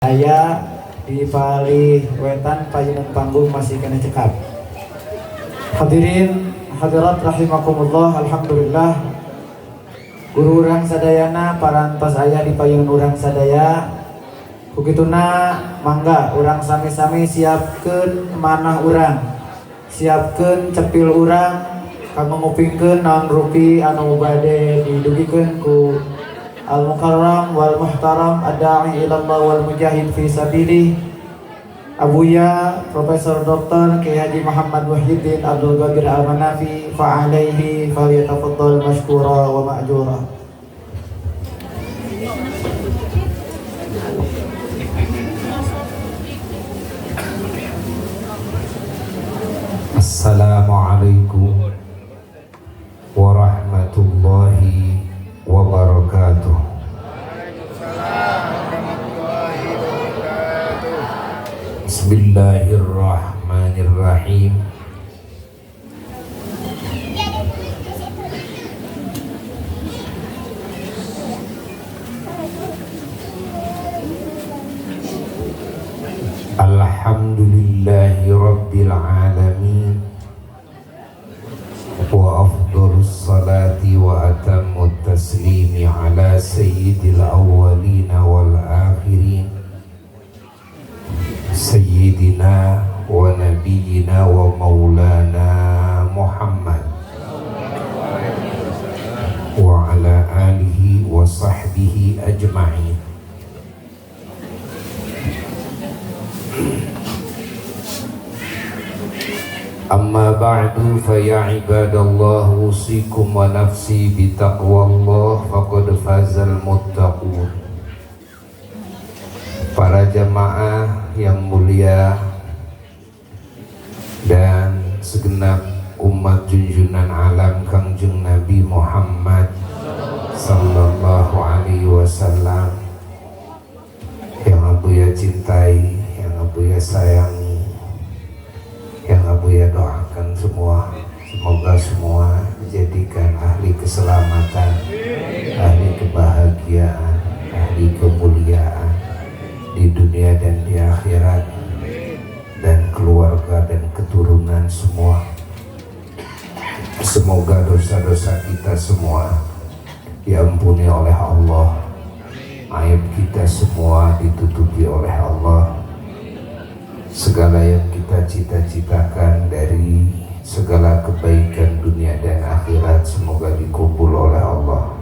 Saya di Bali Wetan payunan panggung masih kena cekap. Hadirin hadirat rahimakumullah, alhamdulillah guru urang sadayana parantos aya di payunan urang sadaya. Begituna mangga urang sami-sami siapkeun manah urang, siapkeun cepil urang kanggo ngupingkeun naon rupi anu bade didugikeun ku al-mukarram wal muhtaram ad-da'i ilallah wal mujahid fi sabilih Abuya Profesor Dr. Kiai Haji Muhammad Muhyiddin Abdul Qadir Al-Manafi fa'alaihi falyatafaddal mashkura wa ma'jura. Assalamualaikum warahmatullahi wabarakatuh. Bismillahirrahmanirrahim. Alhamdulillahi rabbil alamin. Wa afdhalus salati wa atammut taslimi ala sayyidil awwalin wal akhirin sayyidina wa nabiyyina wa maulana Muhammad wa ala alihi wa sahbihi ajma'in. Amma ba'du fa ya ibadallah usikum wa nafsi bitaqwallah faqad fazal muttaqun. Para jamaah yang mulia dan segenap umat junjunan alam Kangjeng Nabi Muhammad sallallahu alaihi wasallam yang Abuya cintai, yang Abuya sayangi, yang Abuya doakan semua, semoga semua dijadikan ahli keselamatan, ahli kebahagiaan, ahli kemuliaan di dunia dan di akhirat, dan keluarga dan keturunan semua. Semoga dosa-dosa kita semua diampuni oleh Allah, aib kita semua ditutupi oleh Allah. Segala yang kita cita-citakan dari segala kebaikan dunia dan akhirat semoga dikabul oleh Allah.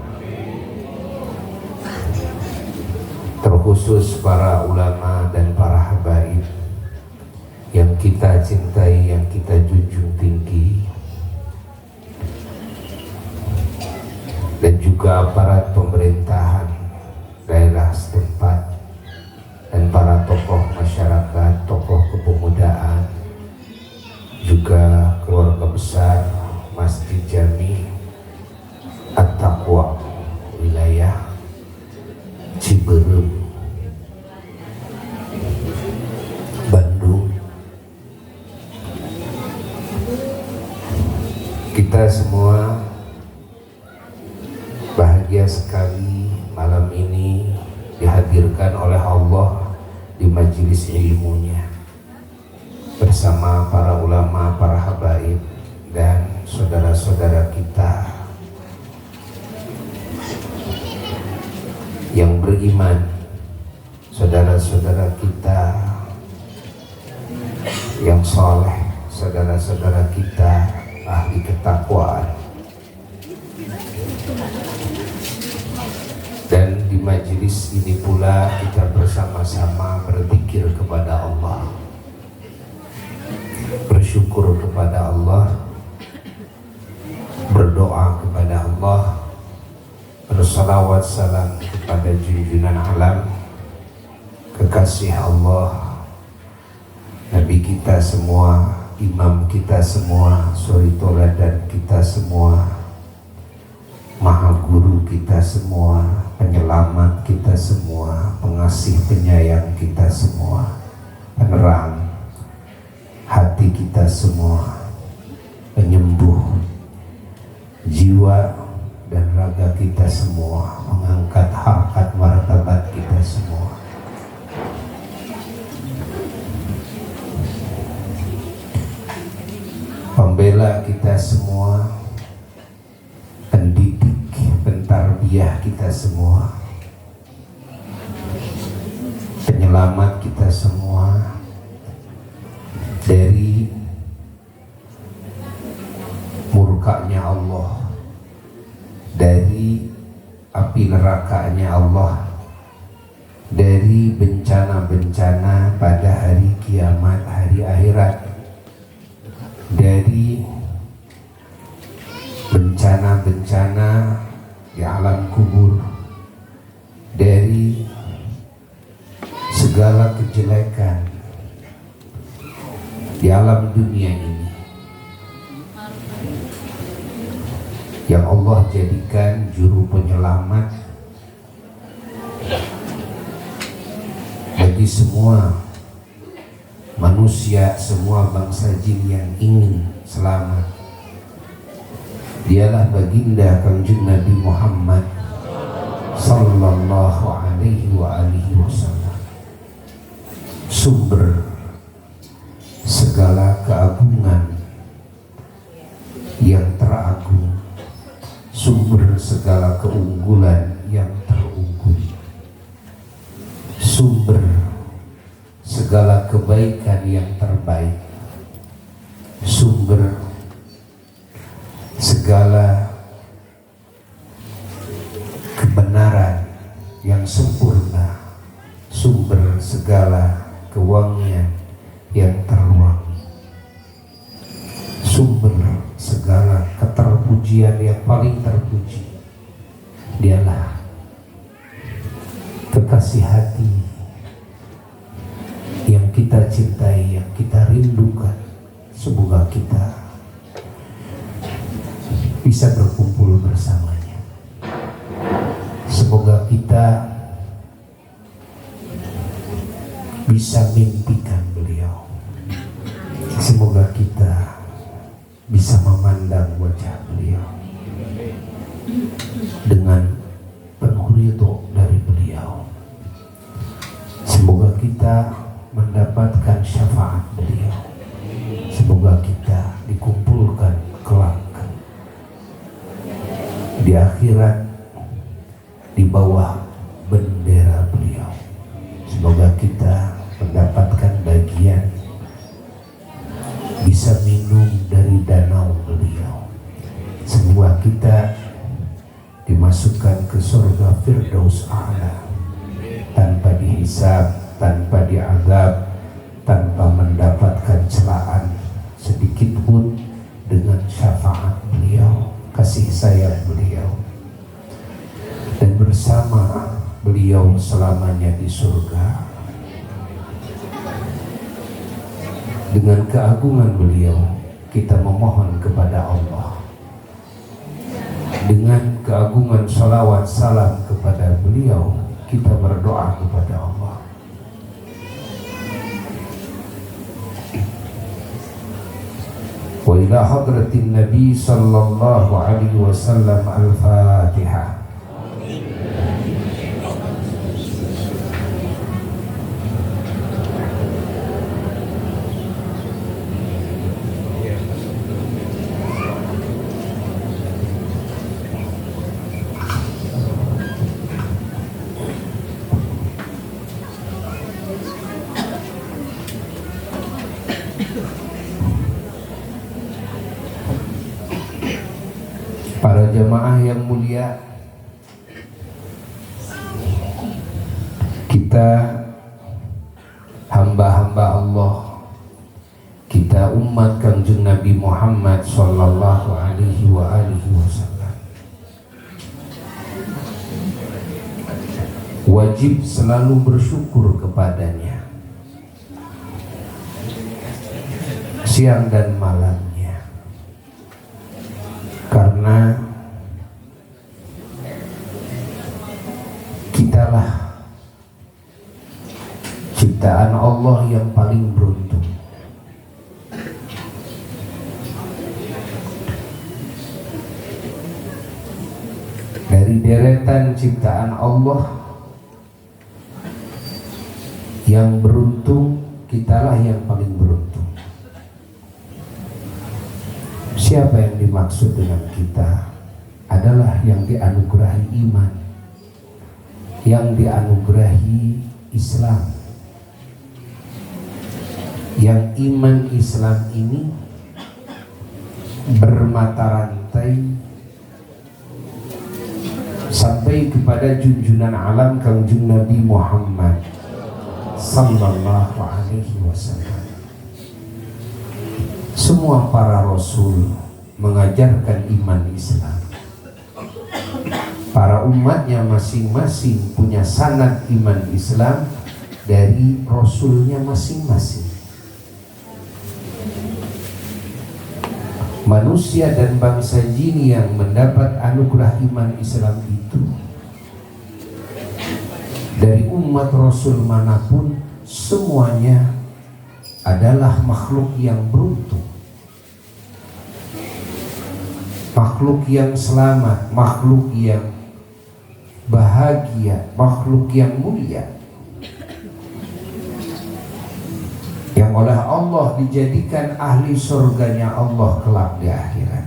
Terkhusus para ulama dan para habaib yang kita cintai, yang kita junjung tinggi, dan juga aparat pemerintahan daerah setempat dan para tokoh masyarakat, tokoh kepemudaan, juga keluarga besar Masjid Jami At-Taqwa wilayah Ciberem, Bandung. Kita semua bahagia sekali malam ini dihadirkan oleh Allah di majelis ilmunya bersama para ulama, para habaib dan saudara-saudara kita yang beriman, saudara-saudara kita yang soleh, saudara-saudara kita ahli ketakwaan. Dan di majelis ini pula kita bersama-sama berzikir kepada Allah, bersyukur kepada Allah, berdoa kepada Allah, bersalawat salam kepada junjunan alam, kekasih Allah, Nabi kita semua, imam kita semua, suri toladan kita semua, maha guru kita semua, penyelamat kita semua, pengasih penyayang kita semua, penerang hati kita semua, penyembuh jiwa dan raga kita semua, mengangkat harkat martabat kita semua. membela kita semua, pendidik, pentarbiyah kita semua, penyelamat kita semua dari murkanya Allah, dari api nerakanya Allah, dari bencana-bencana pada hari kiamat, hari akhirat, dari bencana-bencana di alam kubur, dari segala kejelekan di alam dunia ini yang Allah jadikan juru penyelamat bagi semua manusia, semua bangsa jin yang ingin selamat. Dialah baginda Kanjeng Nabi Muhammad sallallahu alaihi wa alihi wasallam, sumber segala keagungan yang teragung, sumber segala keunggulan yang terunggul, sumber segala kebaikan yang terbaik, sumber segala kebenaran yang sempurna, sumber segala kewangian yang terwangi, sumber segala keterpujian yang paling terpuji. Dialah kekasih hati yang kita cintai, yang kita rindukan. Semoga kita bisa berkumpul bersamanya. Semoga kita bisa mimpikan beliau. Semoga kita bisa memandang wajah beliau dengan penuh ridho dari beliau. Semoga kita mendapatkan syafaat beliau. Semoga kita dikumpulkan kelak di akhirat di bawah bendera beliau. Semoga kita mendapatkan bagian bisa minum dari danau beliau. Semoga kita dimasukkan ke surga Firdaus A'la tanpa dihisab, tanpa diazab, tanpa mendapatkan celaan sedikit pun, dengan syafaat beliau, kasih sayang beliau, dan bersama beliau selamanya di surga. Dengan keagungan beliau kita memohon kepada Allah, dengan keagungan salawat salam kepada beliau kita berdoa kepada Allah. Wa ila hadratin Nabi sallallahu alaihi wasallam al-Fatihah. Para jamaah yang mulia, kita hamba-hamba Allah, kita umat Kanjeng Nabi Muhammad sallallahu alaihi wa alihi wasallam, wajib selalu bersyukur kepadanya siang dan malamnya, karena kitalah ciptaan Allah yang paling beruntung. Dari deretan ciptaan Allah yang beruntung, kitalah yang paling beruntung. Siapa yang dimaksud dengan kita adalah yang dianugerahi iman, yang dianugerahi Islam. Yang iman Islam ini bermata rantai sampai kepada junjungan alam Kangjeng Nabi Muhammad sallallahu alaihi wasallam. Semua para rasul mengajarkan iman Islam. Para umatnya masing-masing punya sanad iman Islam dari rasulnya masing-masing. Manusia dan bangsa jin yang mendapat anugerah iman Islam itu dari umat rasul manapun, semuanya adalah makhluk yang beruntung, makhluk yang selamat, makhluk yang bahagia, makhluk yang mulia, yang oleh Allah dijadikan ahli surganya Allah kelak di akhirat,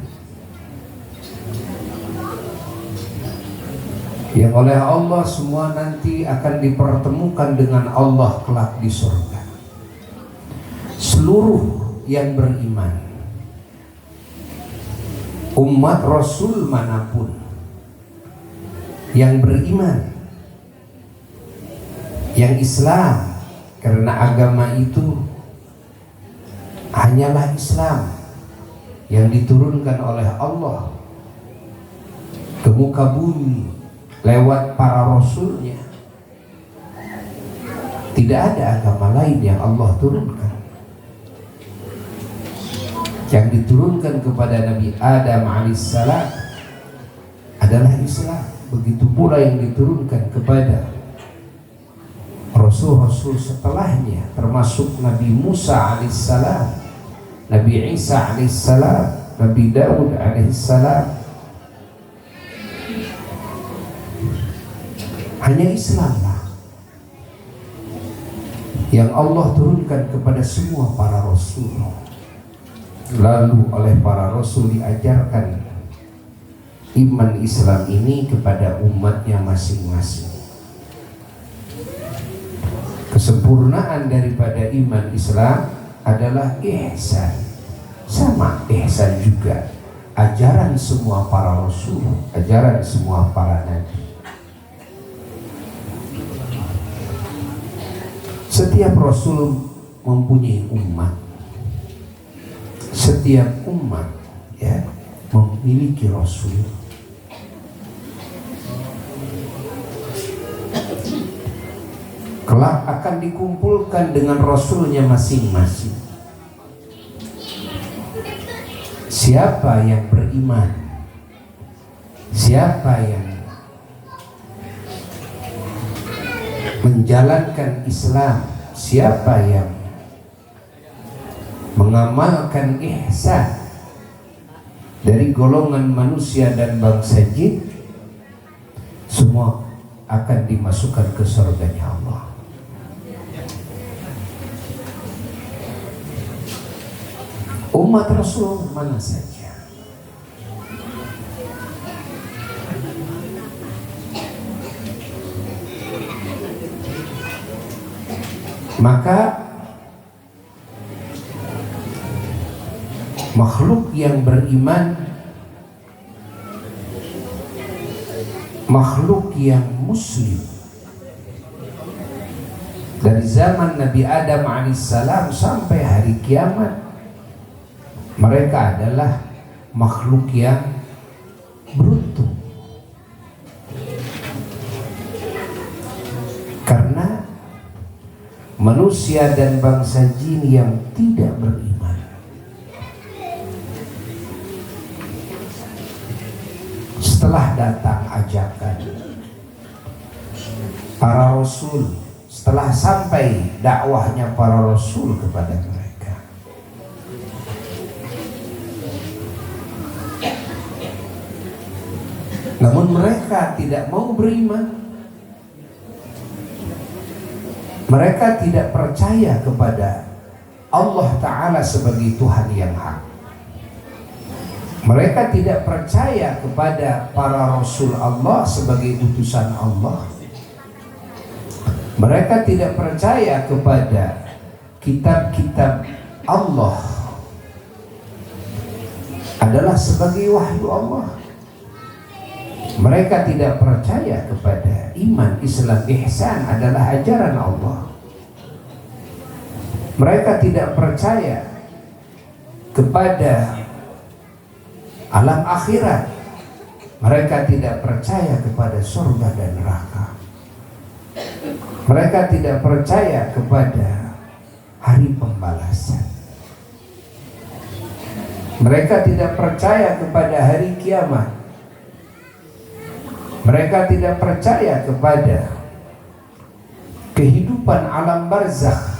yang oleh Allah semua nanti akan dipertemukan dengan Allah kelak di surga. Seluruh yang beriman, umat Rasul manapun yang beriman, yang Islam, karena agama itu hanyalah Islam yang diturunkan oleh Allah ke muka bumi lewat para rasulnya. Tidak ada agama lain yang Allah turunkan. Yang diturunkan kepada Nabi Adam alaihissalam adalah Islam. Begitu pula yang diturunkan kepada rasul-rasul setelahnya, termasuk Nabi Musa alaihissalam, Nabi Isa alaihissalam, Nabi Daud alaihissalam. Hanya Islamlah yang Allah turunkan kepada semua para rasul. Lalu oleh para rasul diajarkan iman Islam ini kepada umatnya masing-masing. Kesempurnaan daripada iman Islam adalah ihsan. Sama ihsan juga ajaran semua para rasul, ajaran semua para nabi. Setiap rasul mempunyai umat. Setiap umat ya memiliki rasul. Kelak akan dikumpulkan dengan rasulnya masing-masing. Siapa yang beriman, siapa yang menjalankan Islam, siapa yang mengamalkan ihsan dari golongan manusia dan bangsa jin, semua akan dimasukkan ke surganya Allah. Umat Rasul mana saja, maka makhluk yang beriman, makhluk yang muslim dari zaman Nabi Adam alaihissalam sampai hari kiamat, mereka adalah makhluk yang beruntung. Karena manusia dan bangsa jin yang tidak beriman, setelah datang ajakan para rasul, setelah sampai dakwahnya para rasul kepada mereka, namun mereka tidak mau beriman. Mereka tidak percaya kepada Allah Ta'ala sebagai Tuhan yang hak. Mereka tidak percaya kepada para rasul Allah sebagai utusan Allah. Mereka tidak percaya kepada kitab-kitab Allah adalah sebagai wahyu Allah. Mereka tidak percaya kepada iman, Islam, ihsan adalah ajaran Allah. Mereka tidak percaya kepada alam akhirat. Mereka tidak percaya kepada surga dan neraka. Mereka tidak percaya kepada hari pembalasan. Mereka tidak percaya kepada hari kiamat. Mereka tidak percaya kepada kehidupan alam barzakh,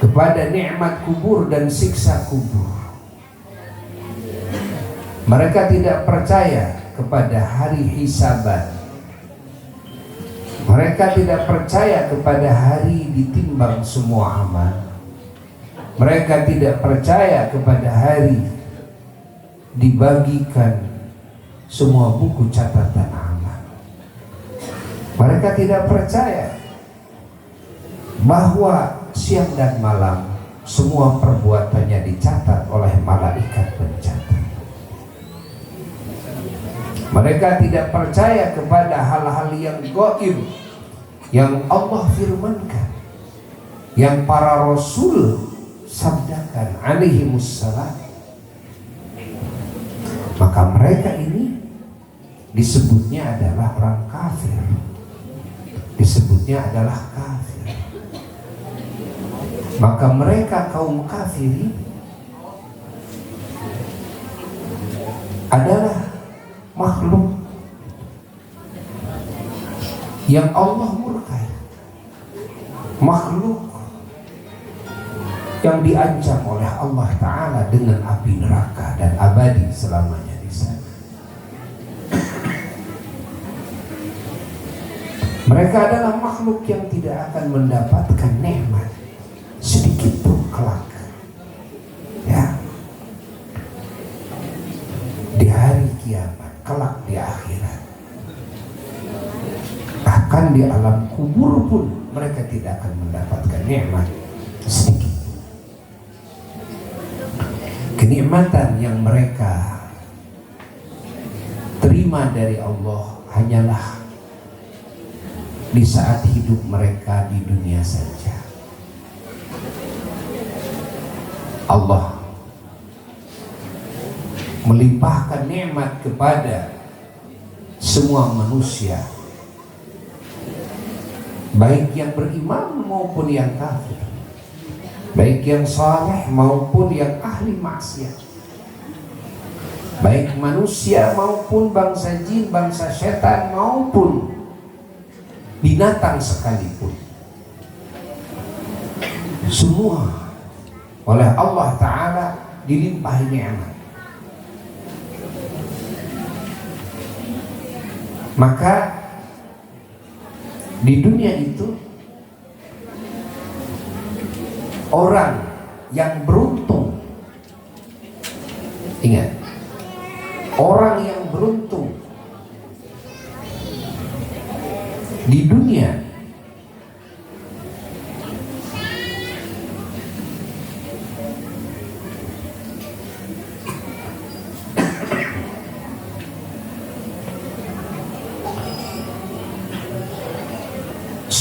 kepada nikmat kubur dan siksa kubur. Mereka tidak percaya kepada hari hisaban. Mereka tidak percaya kepada hari ditimbang semua amal. Mereka tidak percaya kepada hari dibagikan semua buku catatan amal. Mereka tidak percaya bahwa siang dan malam semua perbuatannya dicatat oleh malaikat pencatat. Mereka tidak percaya kepada hal-hal yang gaib yang Allah firmankan, yang para rasul sabdakan alaihimussalam. Maka mereka ini disebutnya adalah orang kafir, disebutnya adalah kafir. Maka mereka kaum kafir adalah makhluk yang Allah murkai, makhluk yang diancam oleh Allah Ta'ala dengan api neraka dan abadi selamanya di sana. Mereka adalah makhluk yang tidak akan mendapatkan nikmat sedikit pun kelak, ya, di hari kiamat, kelak di akhirat. Bahkan di alam kubur pun mereka tidak akan mendapatkan nikmat sedikit. Kenikmatan yang mereka terima dari Allah hanyalah di saat hidup mereka di dunia saja. Allah melimpahkan nikmat kepada semua manusia, baik yang beriman maupun yang kafir, baik yang saleh maupun yang ahli maksiat, baik manusia maupun bangsa jin, bangsa setan maupun binatang sekalipun. Semua oleh Allah Ta'ala dilimpahi nikmat. Maka di dunia itu orang yang beruntung, ingat, orang yang beruntung di dunia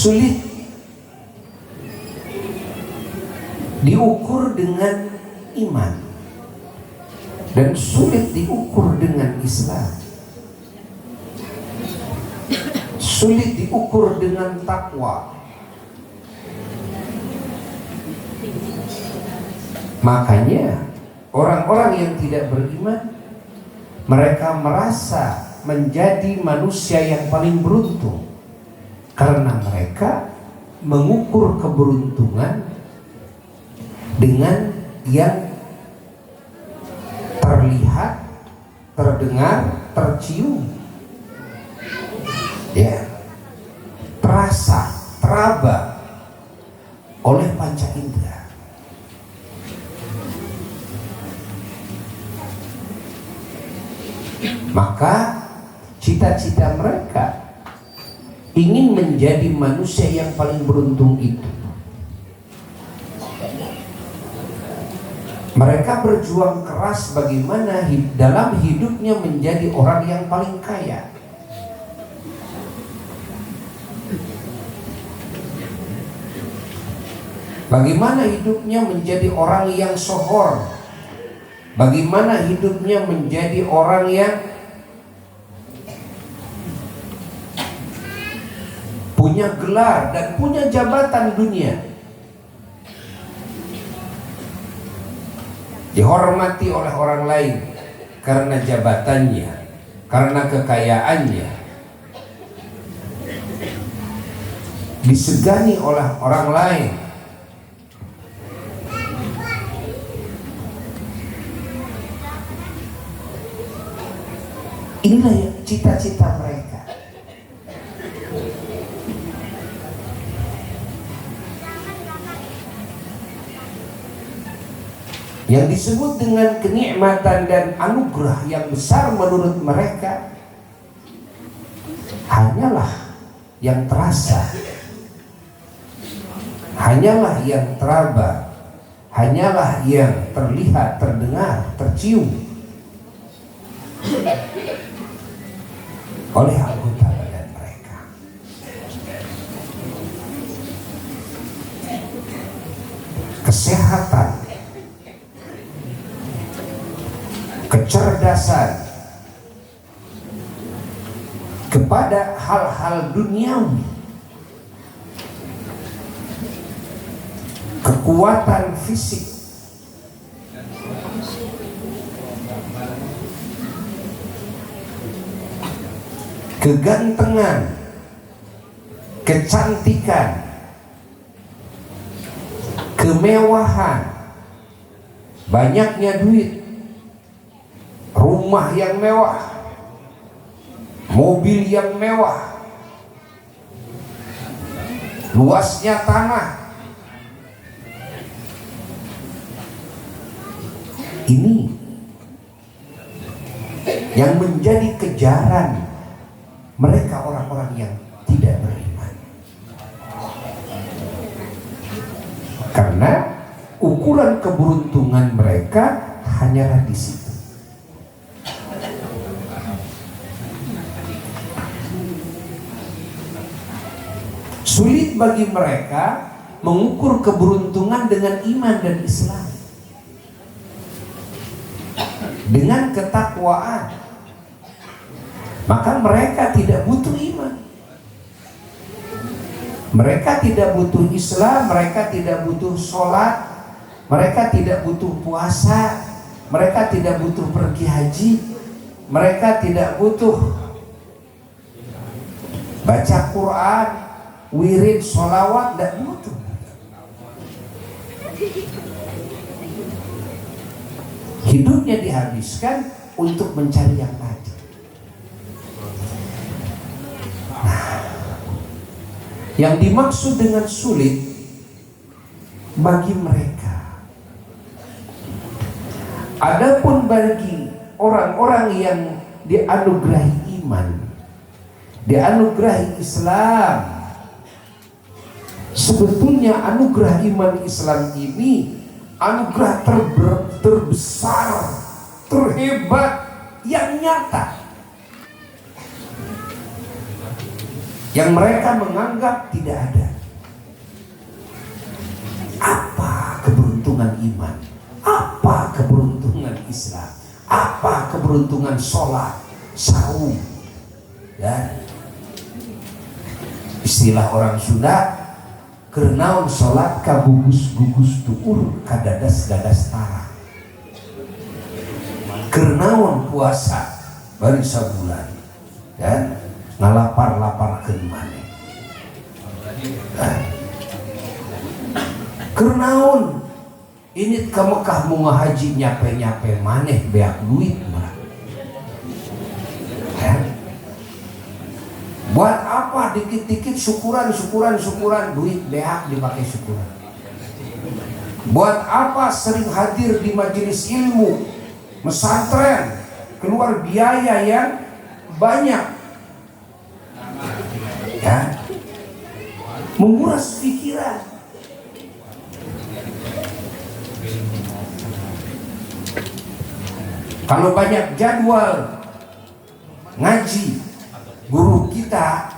sulit diukur dengan iman dan sulit diukur dengan Islam, sulit diukur dengan takwa. Makanya orang-orang yang tidak beriman, mereka merasa menjadi manusia yang paling beruntung karena mereka mengukur keberuntungan dengan yang terlihat, terdengar, tercium, ya, terasa, teraba oleh panca indera. Maka cita-cita mereka ingin menjadi manusia yang paling beruntung itu. Mereka berjuang keras bagaimana dalam hidupnya menjadi orang yang paling kaya. Bagaimana hidupnya menjadi orang yang sohor. Bagaimana hidupnya menjadi orang yang punya gelar dan punya jabatan dunia, dihormati oleh orang lain karena jabatannya, karena kekayaannya, disegani oleh orang lain. Inilah cita-cita mereka. Yang disebut dengan kenikmatan dan anugerah yang besar menurut mereka hanyalah yang terasa, hanyalah yang teraba, hanyalah yang terlihat, terdengar, tercium oleh anggota badan mereka. Kesehatan, kecerdasan kepada hal-hal duniawi, kekuatan fisik, kegantengan, kecantikan, kemewahan, banyaknya duit, rumah yang mewah, mobil yang mewah, luasnya tanah. Ini yang menjadi kejaran mereka orang-orang yang tidak beriman. Karena ukuran keberuntungan mereka hanyalah di situ. Sulit bagi mereka mengukur keberuntungan dengan iman dan Islam, dengan ketakwaan. Maka mereka tidak butuh iman, mereka tidak butuh Islam, mereka tidak butuh sholat, mereka tidak butuh puasa, mereka tidak butuh pergi haji, mereka tidak butuh baca Quran, wirid, sholawat, tidak butuh. Hidupnya dihabiskan untuk mencari yang tadi. Yang dimaksud dengan sulit bagi mereka. Adapun bagi orang-orang yang dianugerahi iman, dianugerahi Islam, sebetulnya anugerah iman Islam ini anugerah terbesar, terhebat, yang nyata, yang mereka menganggap tidak ada. Apa keberuntungan iman? Apa keberuntungan Islam? Apa keberuntungan sholat, saum, dan istilah orang Sunda, kerenaun sholat kabugus-gugus tuur kadadas-dadas tara. Kerenaun puasa bari sabulan dan ngalapar-laparkeun maneh. Kerenaun ini ke Mekah mau ngahaji nyape-nyape maneh beak duit mah. Buat apa dikit-dikit syukuran duit beak dipakai syukuran. Buat apa sering hadir di majelis ilmu, pesantren, keluar biaya yang banyak, ya, menguras pikiran. Kalau banyak jadwal ngaji guru kita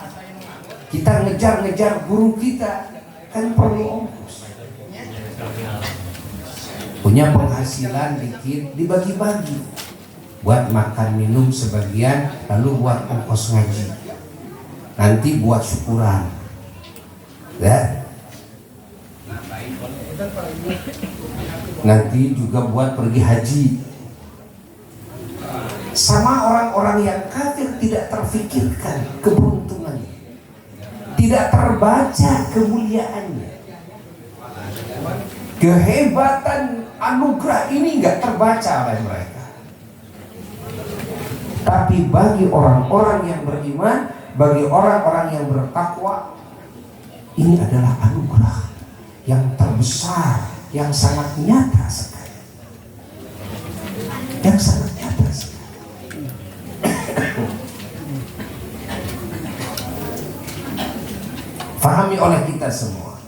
ngejar guru kita, kan perlu ongkos. Punya penghasilan dikit, dibagi-bagi buat makan minum sebagian, lalu buat ongkos ngaji, nanti buat syukuran, ya. Nanti juga buat pergi haji. Sama orang-orang yang kafir tidak terfikirkan keberuntungannya, tidak terbaca kemuliaannya, kehebatan anugerah ini nggak terbaca oleh mereka. Tapi bagi orang-orang yang beriman, bagi orang-orang yang bertakwa, ini adalah anugerah yang terbesar, yang sangat nyata sekali, yang sangat nyata sekali. Fahami oleh kita semua.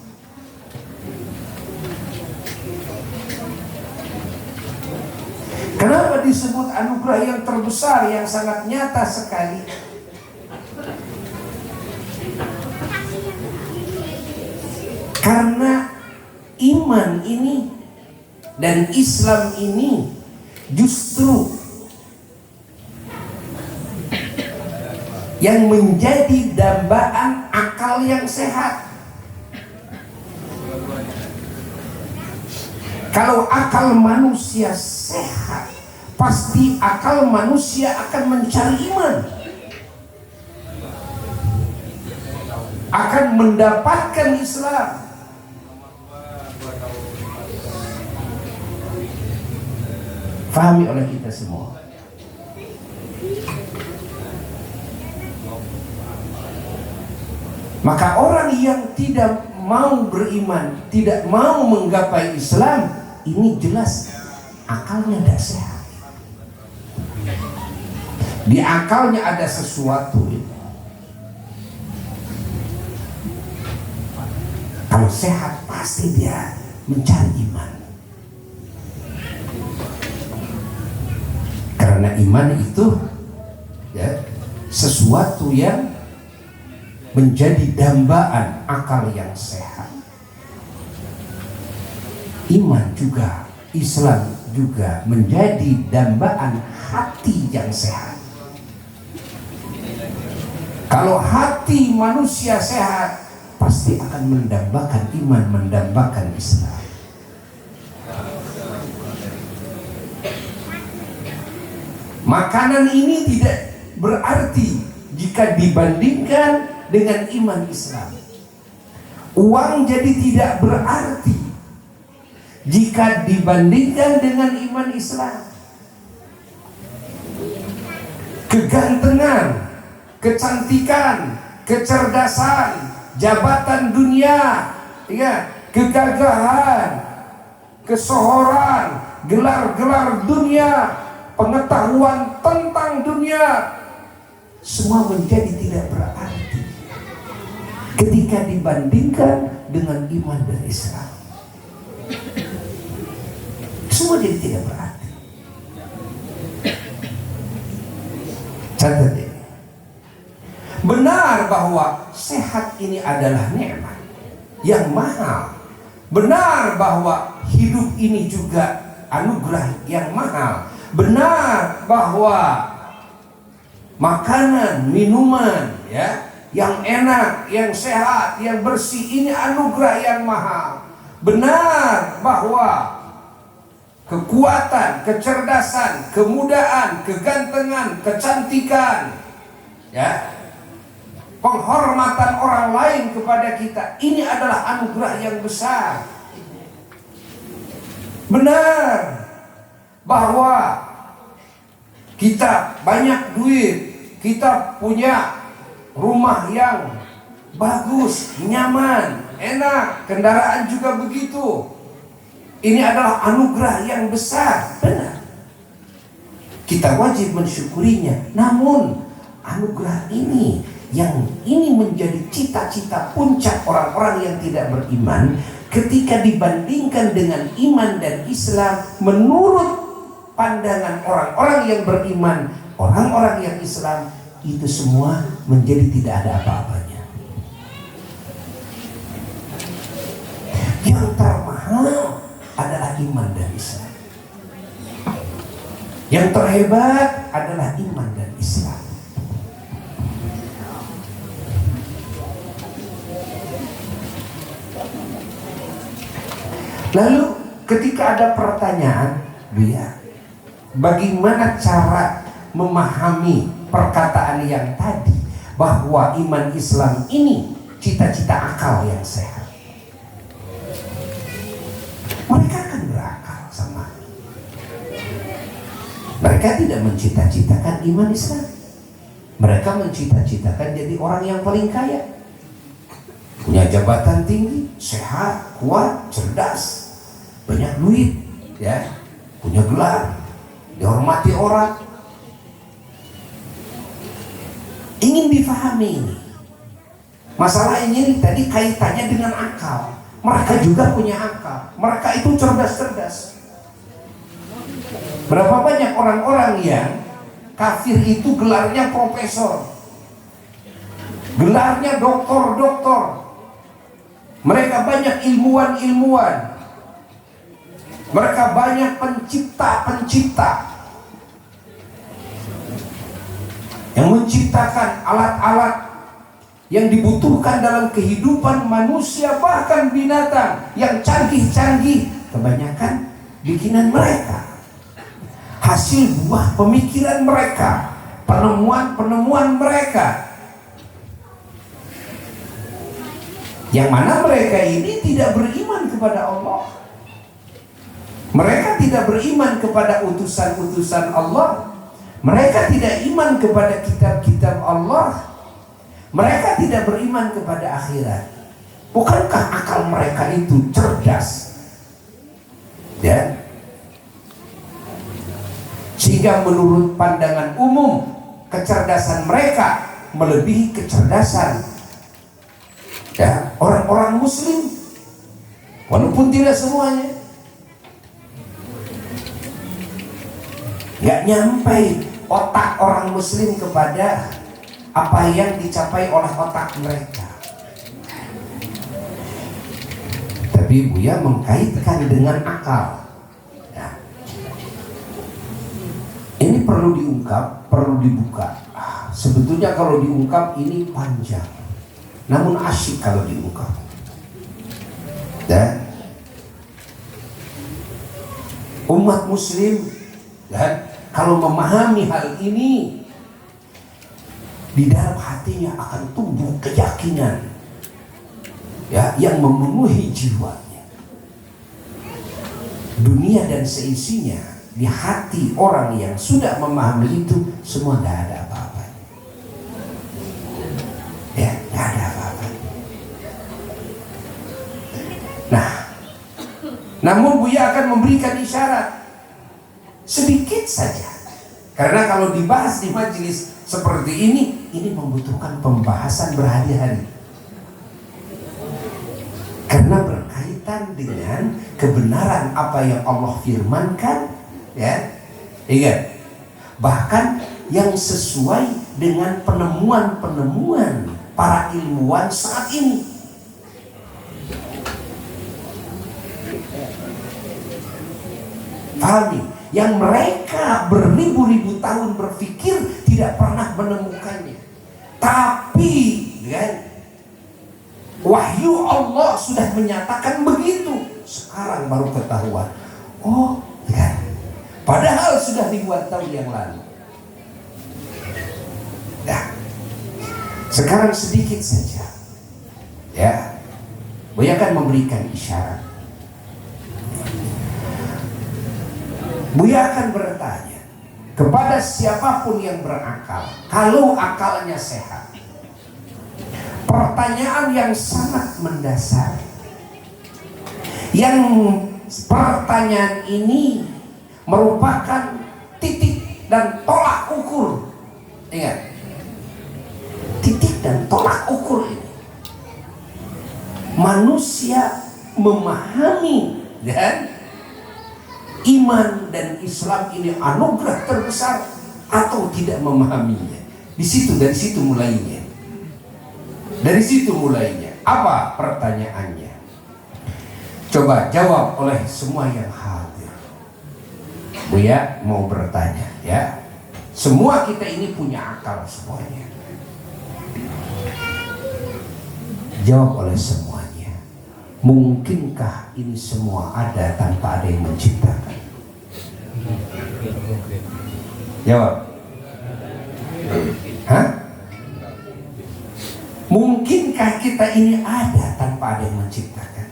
Kenapa disebut anugerah yang terbesar, yang sangat nyata sekali? Karena iman ini dan Islam ini justru yang menjadi dambaan akal yang sehat. Kalau akal manusia sehat, pasti akal manusia akan mencari iman, akan mendapatkan Islam. Fahami oleh kita semua. Maka orang yang tidak mau beriman, tidak mau menggapai Islam, ini jelas akalnya tidak sehat. Di akalnya ada sesuatu. Kalau sehat pasti dia mencari iman. Karena iman itu, ya, sesuatu yang menjadi dambaan akal yang sehat. Iman juga, Islam juga menjadi dambaan hati yang sehat. Kalau hati manusia sehat, pasti akan mendambakan iman, mendambakan Islam. Makanan ini tidak berarti jika dibandingkan dengan iman Islam. Uang jadi tidak berarti jika dibandingkan dengan iman Islam. Kegantengan, kecantikan, kecerdasan, jabatan dunia, ya, kegagahan, kesohoran, gelar-gelar dunia, pengetahuan tentang dunia, semua menjadi tidak berarti ketika dibandingkan dengan iman dan Islam. Semua jadi tidak berarti. Catat ini. Benar bahwa sehat ini adalah nikmat yang mahal. Benar bahwa hidup ini juga anugerah yang mahal. Benar bahwa makanan, minuman, ya, yang enak, yang sehat, yang bersih, ini anugerah yang mahal. Benar bahwa kekuatan, kecerdasan, kemudahan, kegantengan, kecantikan, ya, penghormatan orang lain kepada kita, ini adalah anugerah yang besar. Benar bahwa kita banyak duit, kita punya rumah yang bagus, nyaman, enak, kendaraan juga begitu. Ini adalah anugerah yang besar, benar. Kita wajib mensyukurinya. Namun anugerah ini, yang ini menjadi cita-cita puncak orang-orang yang tidak beriman, ketika dibandingkan dengan iman dan Islam, menurut pandangan orang-orang yang beriman, orang-orang yang Islam, itu semua menjadi tidak ada apa-apanya. Yang termahal adalah iman dan Islam. Yang terhebat adalah iman dan Islam. Lalu ketika ada pertanyaan, Buya, bagaimana cara memahami perkataan yang tadi bahwa iman Islam ini cita-cita akal yang sehat? Mereka akan berakal sama. Mereka tidak mencita-citakan iman Islam. Mereka mencita-citakan jadi orang yang paling kaya, punya jabatan tinggi, sehat, kuat, cerdas, banyak duit, ya, punya gelar, dihormati orang. Ingin difahami ini. Masalah ini tadi kaitannya dengan akal. Mereka juga punya akal. Mereka itu cerdas-cerdas. Berapa banyak orang-orang yang kafir itu gelarnya profesor, gelarnya doktor-doktor. Mereka banyak ilmuwan-ilmuwan. Mereka banyak pencipta-pencipta yang menciptakan alat-alat yang dibutuhkan dalam kehidupan manusia, bahkan binatang yang canggih-canggih. Kebanyakan bikinan mereka, hasil buah pemikiran mereka, penemuan-penemuan mereka, yang mana mereka ini tidak beriman kepada Allah. Mereka tidak beriman kepada utusan-utusan Allah. Mereka tidak iman kepada kitab-kitab Allah. Mereka tidak beriman kepada akhirat. Bukankah akal mereka itu cerdas? Ya? Sehingga menurut pandangan umum, kecerdasan mereka melebihi kecerdasan, ya, orang-orang muslim, walaupun tidak semuanya. Gak nyampe otak orang muslim kepada apa yang dicapai oleh otak mereka. Tapi Buya mengkaitkan dengan akal. Nah, ini perlu diungkap, perlu dibuka. Sebetulnya kalau diungkap ini panjang, namun asyik kalau diungkap. Dan umat muslim, dan kalau memahami hal ini, di dalam hatinya akan tumbuh keyakinan, ya, yang memenuhi jiwanya. Dunia dan seisinya di hati orang yang sudah memahami itu semua tidak ada apa-apanya. Ya, tidak ada apa-apanya. Nah, namun Buya akan memberikan isyarat sedikit saja, karena kalau dibahas di majelis seperti ini membutuhkan pembahasan berhari-hari, karena berkaitan dengan kebenaran apa yang Allah firmankan, ya, ingat, bahkan yang sesuai dengan penemuan-penemuan para ilmuwan saat ini. Pahami? Yang mereka beribu-ribu tahun berpikir tidak pernah menemukannya. Tapi kan, wahyu Allah sudah menyatakan begitu. Sekarang baru ketahuan. Oh, kan, padahal sudah ribuan tahun yang lalu. Nah, sekarang sedikit saja, ya, Buya akan memberikan isyarat. Buya akan bertanya kepada siapapun yang berakal, kalau akalnya sehat, pertanyaan yang sangat mendasar. Yang pertanyaan ini merupakan titik dan tolak ukur. Ingat, titik dan tolak ukur ini manusia memahami dan iman dan Islam ini anugerah terbesar atau tidak memahaminya. Dari situ mulainya. Dari situ mulainya. Apa pertanyaannya? Coba jawab oleh semua yang hadir. Buya mau bertanya ya. Semua kita ini punya akal semuanya. Jawab oleh semuanya. Mungkinkah ini semua ada tanpa ada yang menciptakan? Jawab. Hah? Mungkinkah kita ini ada tanpa ada yang menciptakan?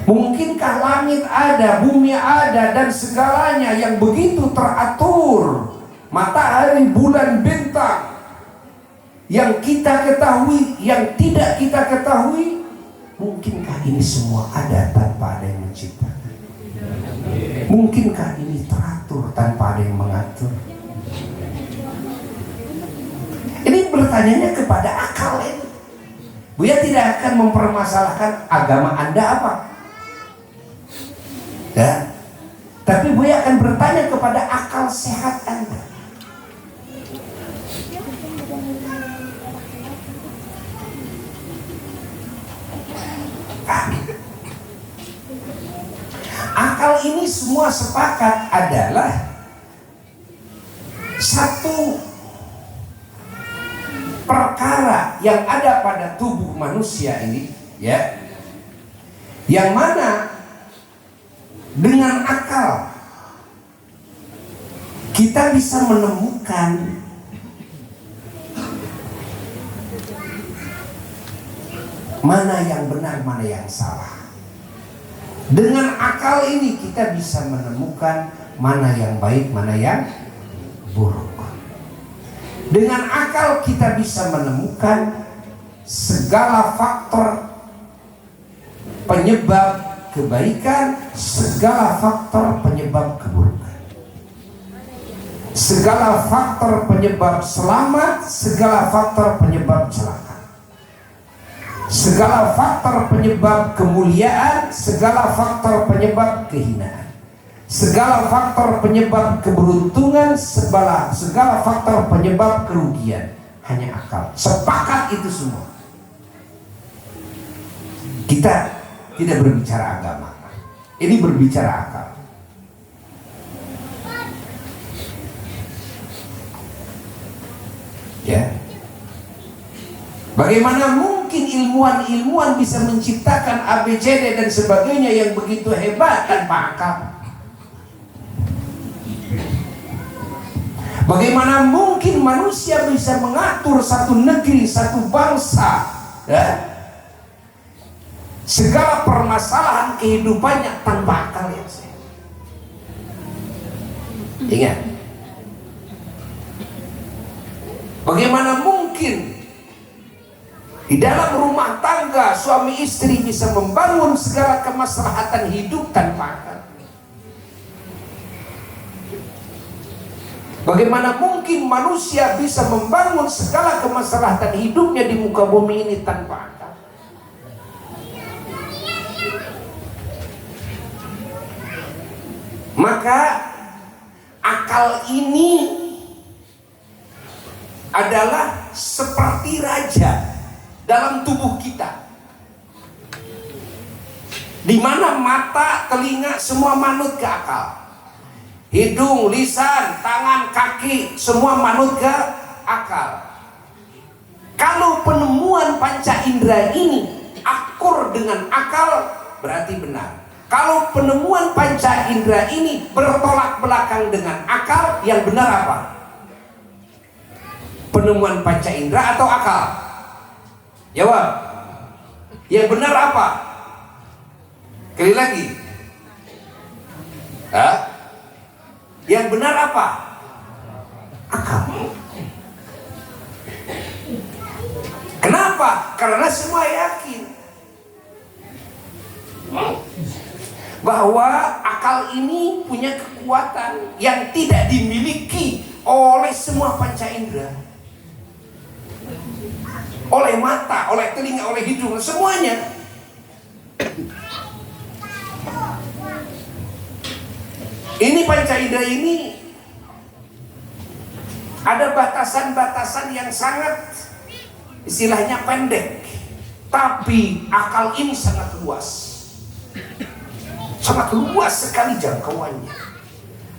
Mungkinkah langit ada, bumi ada, dan segalanya yang begitu teratur, matahari, bulan, bintang, yang kita ketahui, yang tidak kita ketahui, mungkinkah ini semua ada tanpa ada yang menciptakan? Mungkinkah ini teratur tanpa ada yang mengatur? Ini bertanyanya kepada akal ini. Buya tidak akan mempermasalahkan agama Anda apa, ya. Tapi Buya akan bertanya kepada akal sehat Anda. Akal ini semua sepakat adalah satu perkara yang ada pada tubuh manusia ini, ya, yang mana dengan akal kita bisa menemukan mana yang benar, mana yang salah. Dengan akal ini kita bisa menemukan mana yang baik, mana yang buruk. Dengan akal kita bisa menemukan segala faktor penyebab kebaikan, segala faktor penyebab keburukan, segala faktor penyebab selamat, segala faktor penyebab celaka, segala faktor penyebab kemuliaan, segala faktor penyebab kehinaan, segala faktor penyebab keberuntungan, segala faktor penyebab kerugian. Hanya akal. Sepakat itu semua. Kita tidak berbicara agama. Ini berbicara akal. Ya. Bagaimana mungkin ilmuwan bisa menciptakan ABCD dan sebagainya yang begitu hebat tanpa akal? Bagaimana mungkin manusia bisa mengatur satu negeri, satu bangsa, ya? Segala permasalahan kehidupannya tanpa akal yang sehat? Ingat, bagaimana mungkin di dalam rumah tangga suami istri bisa membangun segala kemaslahatan hidup tanpa akal? Bagaimana mungkin manusia bisa membangun segala kemaslahatan hidupnya di muka bumi ini tanpa akal? Maka akal ini adalah seperti raja dalam tubuh kita, di mana mata, telinga semua manut ke akal. Hidung, lisan, tangan, kaki semua manut ke akal. Kalau penemuan panca indera ini akur dengan akal, berarti benar. Kalau penemuan panca indera ini bertolak belakang dengan akal, yang benar apa? Penemuan panca indera atau akal? Jawab. Yang benar apa? Sekali lagi. Hah? Yang benar apa? Akal. Kenapa? Karena semua yakin bahwa akal ini punya kekuatan yang tidak dimiliki oleh semua panca indera, oleh mata, oleh telinga, oleh hidung, semuanya. Ini panca indera ini ada batasan-batasan yang sangat istilahnya pendek, tapi akal ini sangat luas. Sangat luas sekali jangkauannya.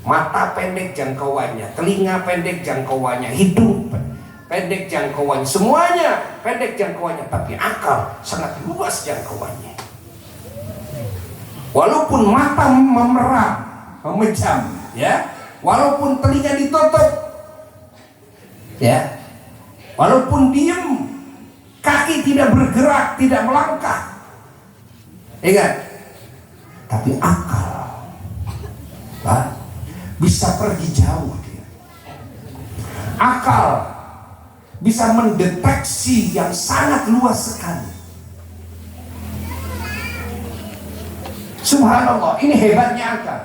Mata pendek jangkauannya, telinga pendek jangkauannya, hidung pendek jangkauannya, semuanya pendek jangkauannya, tapi akal sangat luas jangkauannya. Walaupun mata memerah, memejam, ya, walaupun telinga ditutup, ya, walaupun diem, kaki tidak bergerak, tidak melangkah, ingat, tapi akal bisa pergi jauh dia. Akal bisa mendeteksi yang sangat luas sekali. Subhanallah, ini hebatnya akal.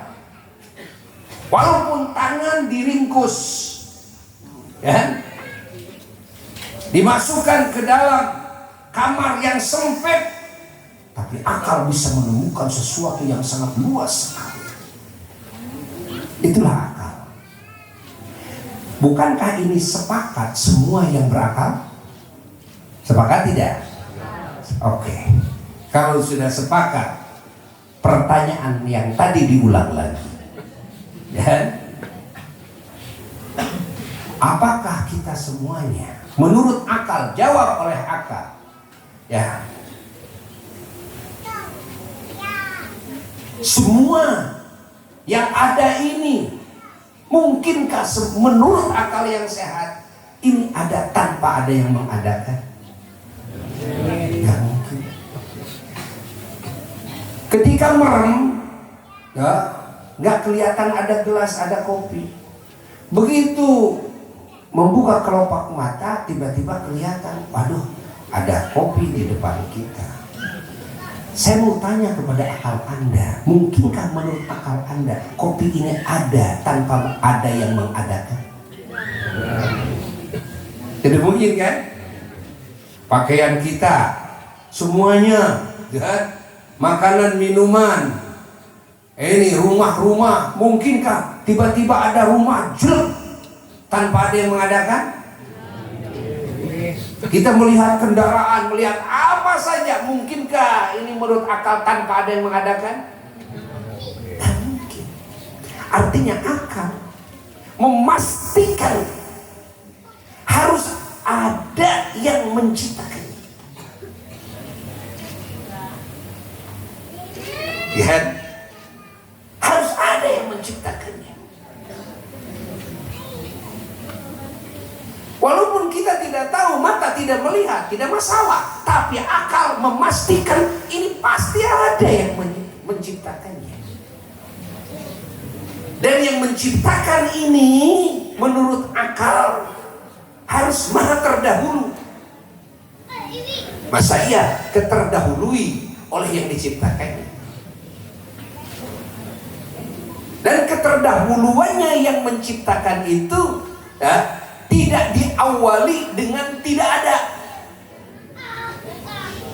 Walaupun tangan diringkus, ya, dimasukkan ke dalam kamar yang sempit, tapi akal bisa menemukan sesuatu yang sangat luas sekali. Itulah akal. Bukankah ini sepakat semua yang berakal? Sepakat tidak? Oke. Kalau sudah sepakat, pertanyaan yang tadi diulang lagi, ya, apakah kita semuanya menurut akal? Jawab oleh akal, ya, semua yang ada ini mungkinkah menurut akal yang sehat ini ada tanpa ada yang mengadakan? Tidak mungkin. Ketika merem, ya, nggak kelihatan ada gelas, ada kopi. Begitu membuka kelopak mata, tiba-tiba kelihatan, waduh, ada kopi di depan kita. Saya mau tanya kepada akal Anda, mungkinkah menurut akal Anda kopi ini ada tanpa ada yang mengadakan? Tidak mungkin kan? Pakaian kita, semuanya, ya, makanan, minuman, ini rumah-rumah, mungkinkah tiba-tiba ada rumah jelek tanpa ada yang mengadakan? Kita melihat kendaraan, melihat apa saja, mungkinkah ini menurut akal tanpa ada yang mengadakan? Tidak mungkin. Artinya akal memastikan harus ada yang menciptakannya. Lihat, harus ada yang menciptakannya. Walaupun kita tidak tahu, mata tidak melihat, tidak masalah, tapi akal memastikan ini pasti ada yang menciptakannya. Dan yang menciptakan ini menurut akal harus maha terdahulu. Masa iya keterdahului oleh yang diciptakannya? Dan keterdahuluannya yang menciptakan itu, ya, tidak diawali dengan tidak ada.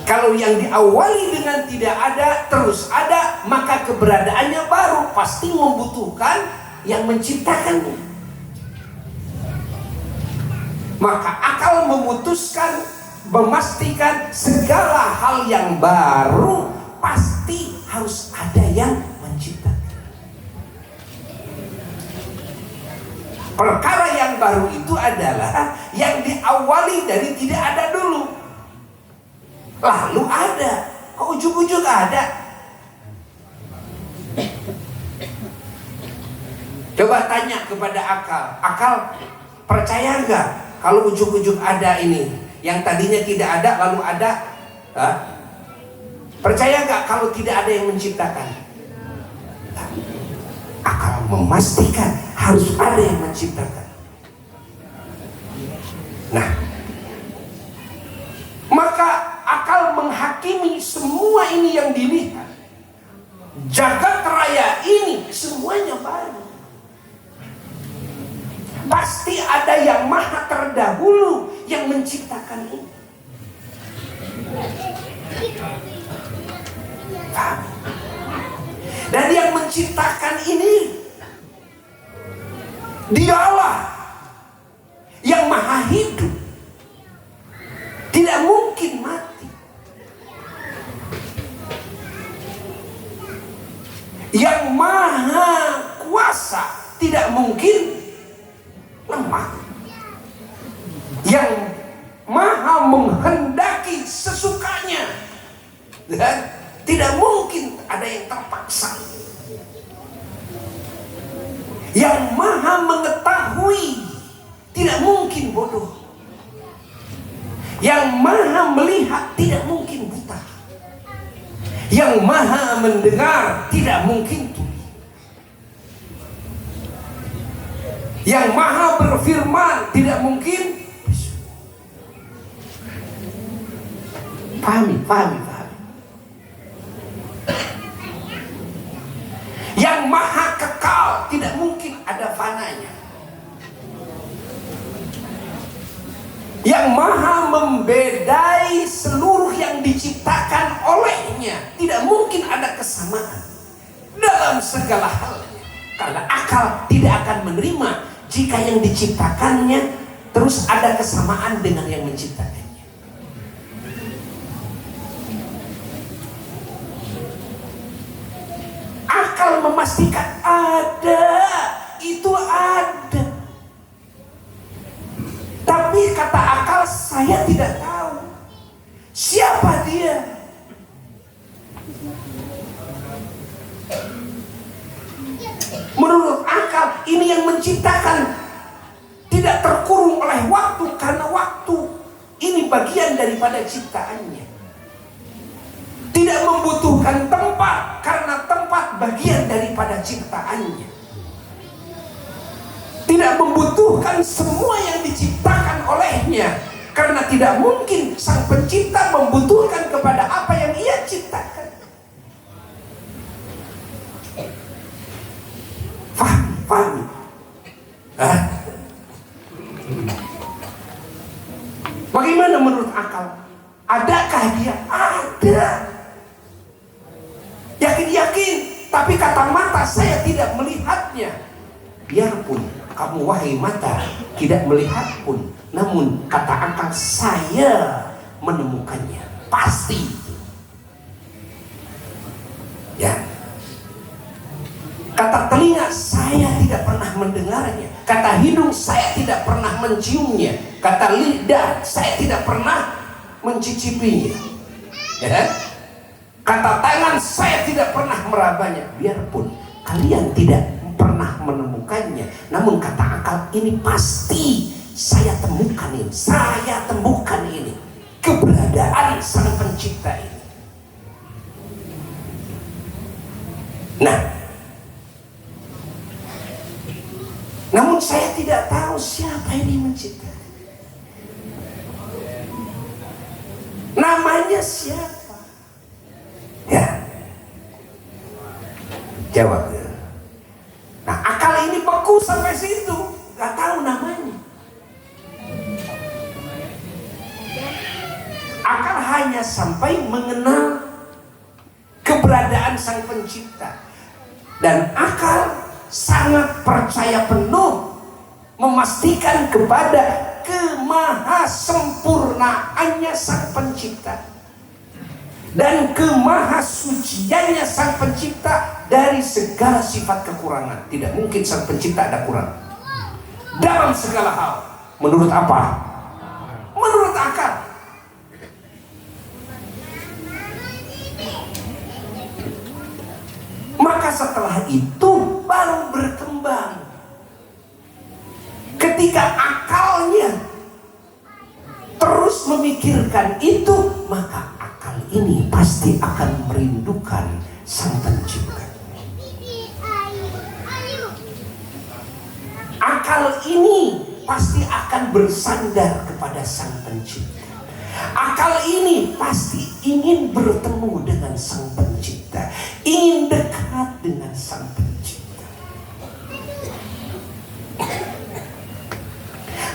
Kalau yang diawali dengan tidak ada terus ada, maka keberadaannya baru pasti membutuhkan yang menciptakannya. Maka akal memutuskan, memastikan segala hal yang baru pasti harus ada yang menciptakan. Perkara yang baru itu adalah yang diawali dari tidak ada dulu, lalu ada, kok ujung-ujung ada. Coba tanya kepada akal, akal percaya nggak kalau ujung-ujung ada ini, yang tadinya tidak ada lalu ada? Hah? Percaya nggak kalau tidak ada yang menciptakan? Akal memastikan harus ada yang menciptakan. Nah, maka akal menghakimi semua ini yang dilihat. Jagat raya ini menciptakan ini. Dan yang menciptakan ini Dialah yang maha hidup, tidak mungkin mati. Yang maha kuasa, tidak mungkin lemah. Yang maha menghendaki sesukanya, dan tidak mungkin ada yang terpaksa. Yang maha mengetahui, tidak mungkin bodoh. Yang maha melihat, tidak mungkin buta. Yang maha mendengar, tidak mungkin tuli. Yang maha berfirman, tidak mungkin bisu. Pahami. Yang maha kekal, tidak mungkin ada fananya. Yang maha membedai seluruh yang diciptakan olehnya, tidak mungkin ada kesamaan dalam segala halnya. Karena akal tidak akan menerima jika yang diciptakannya terus ada kesamaan dengan yang menciptakannya. Akal memastikan ada, itu ada. Tapi kata akal, saya tidak tahu siapa dia. Menurut akal, ini yang menciptakan tidak terkurung oleh waktu, karena waktu ini bagian daripada ciptaannya. Tidak membutuhkan tempat, karena tempat bagian daripada ciptaannya. Tidak membutuhkan semua yang diciptakan olehnya, karena tidak mungkin sang pencipta membutuhkan kepada apa yang ia ciptakan. Pahami? Bagaimana menurut akal? Adakah dia? Ada. Yakin, tapi kata mata saya tidak melihatnya. Biarpun kamu wahai mata tidak melihat pun, namun kata akal saya menemukannya. Pasti. Ya. Kata telinga saya tidak pernah mendengarnya. Kata hidung saya tidak pernah menciumnya. Kata lidah saya tidak pernah mencicipinya. Ya. Kata tangan saya tidak pernah merabanya. Biarpun kalian tidak pernah menemukannya, namun kata akal ini pasti saya temukan ini. Saya temukan ini, keberadaan sang pencipta ini. Nah, namun saya tidak tahu siapa ini menciptakan. Namanya siapa? Ya, jawab. Nah, akal ini beku sampai situ, gak tahu namanya. Akal hanya sampai mengenal keberadaan sang pencipta, dan akal sangat percaya penuh memastikan kepada kemahasempurnaannya sang pencipta dan kemahasuciannya sang pencipta dari segala sifat kekurangan. Tidak mungkin sang pencipta ada kurang dalam segala hal. Menurut apa? Menurut akal. Maka setelah itu baru berkembang. Ketika akalnya terus memikirkan itu, maka akal ini pasti akan merindukan sang pencipta. Akal ini pasti akan bersandar kepada sang pencipta. Akal ini pasti ingin bertemu dengan sang pencipta, ingin dekat dengan sang pencipta.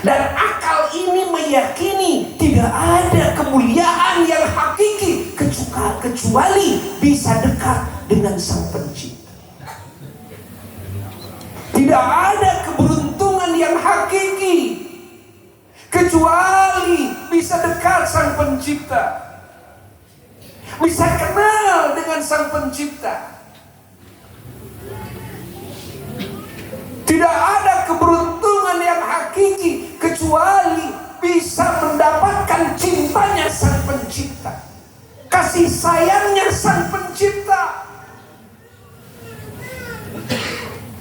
Dan akal ini meyakini Tidak ada kemuliaan yang hakiki kecuali bisa dekat dengan Sang Pencipta. Tidak ada keberuntungan yang hakiki kecuali bisa dekat Sang Pencipta, bisa kenal dengan Sang Pencipta. Tidak ada keberuntungan yang hakiki kecuali bisa mendapatkan cintanya Sang Pencipta, kasih sayangnya Sang Pencipta.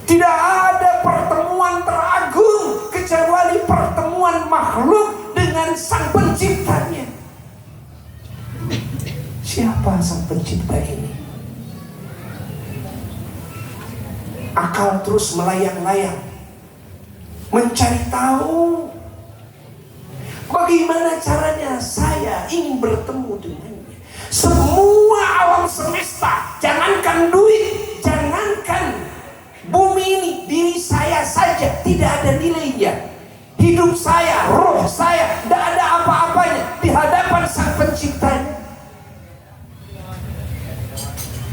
Tidak ada pertemuan teragung kecuali pertemuan makhluk dengan Sang Penciptanya. Siapa Sang Pencipta ini? Akal terus melayang-layang mencari tahu bagaimana caranya saya ingin bertemu dengannya. Semua alam semesta, jangankan duit, jangankan bumi ini, diri saya saja tidak ada nilainya. Hidup saya, roh saya, tidak ada apa-apanya di hadapan Sang Penciptanya.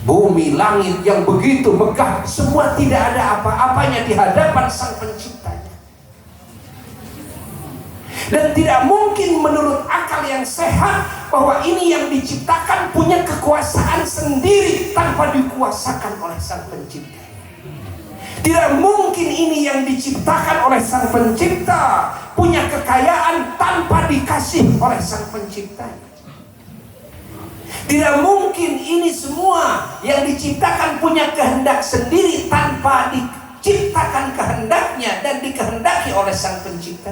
Bumi, langit yang begitu megah, semua tidak ada apa-apanya di hadapan Sang Penciptanya. Dan tidak mungkin menurut akal yang sehat bahwa ini yang diciptakan punya kekuasaan sendiri tanpa dikuasakan oleh Sang Pencipta. Tidak mungkin ini yang diciptakan oleh Sang Pencipta punya kekayaan tanpa dikasih oleh Sang Pencipta. Tidak mungkin ini semua yang diciptakan punya kehendak sendiri tanpa diciptakan kehendaknya dan dikehendaki oleh Sang Pencipta.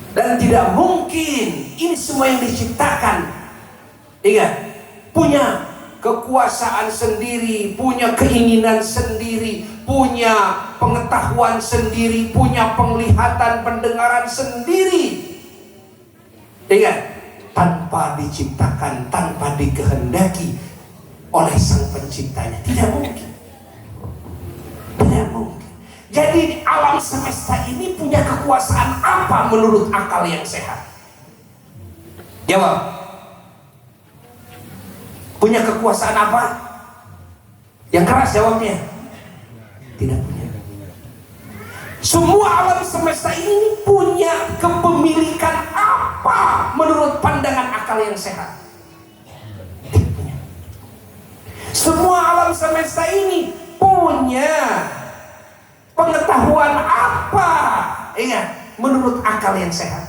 Dan tidak mungkin ini semua yang diciptakan, ingat, punya kekuasaan sendiri, punya keinginan sendiri, punya pengetahuan sendiri, punya penglihatan, pendengaran sendiri. Ingat, tanpa diciptakan, tanpa dikehendaki oleh Sang Penciptanya. Tidak mungkin. Tidak mungkin. Jadi alam semesta ini punya kekuasaan apa menurut akal yang sehat? Jawab. Punya kekuasaan apa? Yang keras jawabnya. Tidak punya. Semua alam semesta ini punya kepemilikan apa menurut pandangan akal yang sehat? Tidak punya. Semua alam semesta ini punya pengetahuan apa? Ingat, menurut akal yang sehat.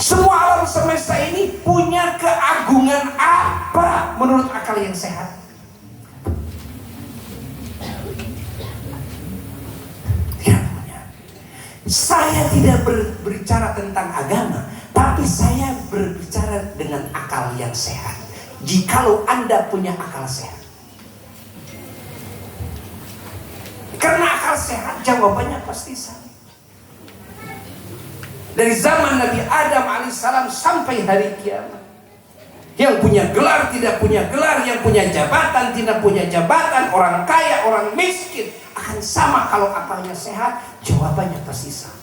Semua alam semesta ini punya keagungan apa menurut akal yang sehat? Saya tidak berbicara tentang agama, tapi saya berbicara dengan akal yang sehat. Jikalau Anda punya akal sehat, karena akal sehat jawabannya pasti sama. Dari zaman Nabi Adam alaihissalam sampai hari kiamat, yang punya gelar tidak punya gelar, yang punya jabatan tidak punya jabatan, orang kaya orang miskin, akan sama kalau akalnya sehat, jawabannya pasti sama.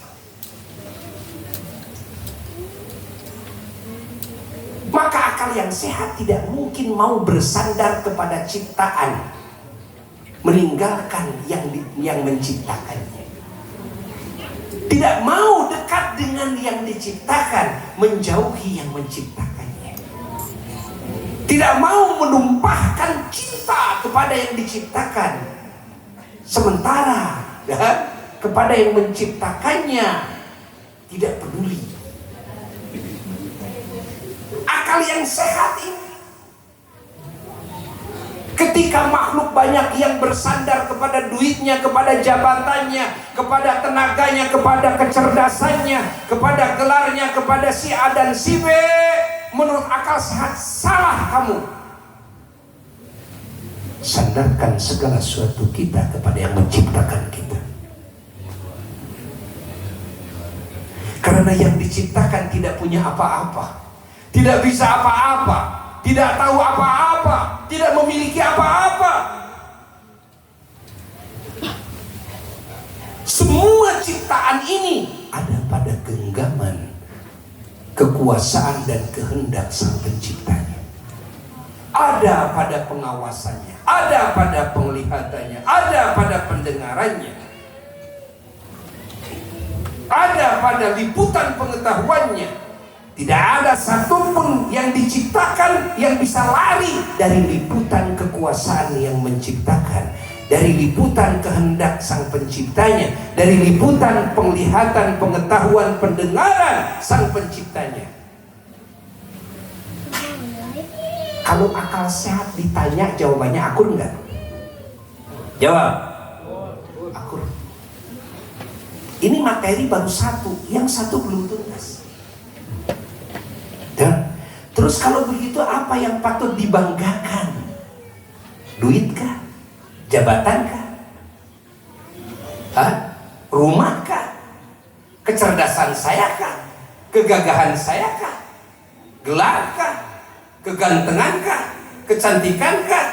Maka akal yang sehat tidak mungkin mau bersandar kepada ciptaan, meninggalkan yang menciptakannya. Tidak mau dekat dengan yang diciptakan, menjauhi yang menciptakannya. Tidak mau menumpahkan cinta kepada yang diciptakan, sementara kepada yang menciptakannya tidak peduli. Akal yang sehat ini, ketika makhluk banyak yang bersandar kepada duitnya, kepada jabatannya, kepada tenaganya, kepada kecerdasannya, kepada gelarnya, kepada si A dan si B, menurut akal sehat, salah kamu. Sandarkan segala sesuatu kita kepada yang menciptakan kita. Karena yang diciptakan tidak punya apa-apa, tidak bisa apa-apa, tidak tahu apa-apa, tidak memiliki apa-apa. Semua ciptaan ini ada genggaman kekuasaan dan kehendak Sang Penciptanya. Ada pada pengawasannya, ada pada penglihatannya, ada pada pendengarannya, ada pada liputan pengetahuannya. Tidak ada satupun yang diciptakan yang bisa lari dari liputan kekuasaan yang menciptakan, dari liputan kehendak Sang Penciptanya, dari liputan penglihatan, pengetahuan, pendengaran Sang Penciptanya. Kalau akal sehat ditanya jawabannya akur enggak? Jawab. Akur. Ini materi baru satu, yang satu belum tuntas. Dan terus kalau begitu apa yang patut dibanggakan? Duitkah? Jabatankah? Rumahkah? Kecerdasan sayakah? Kegagahan sayakah? Gelarkah? Kegantengankah? Kecantikankah?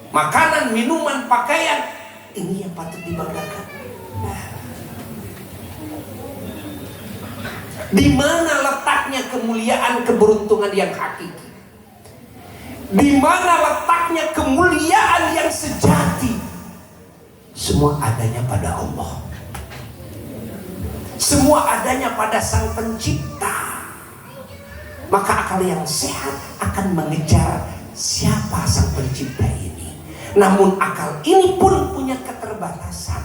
Makanan, minuman, pakaian? Ini yang patut dibanggakan. Di mana letaknya kemuliaan keberuntungan yang hakiki? Di mana letaknya kemuliaan yang sejati? Semua adanya pada Allah. Semua adanya pada Sang Pencipta. Maka akal yang sehat akan mengejar siapa Sang Pencipta ini. Namun akal ini pun punya keterbatasan.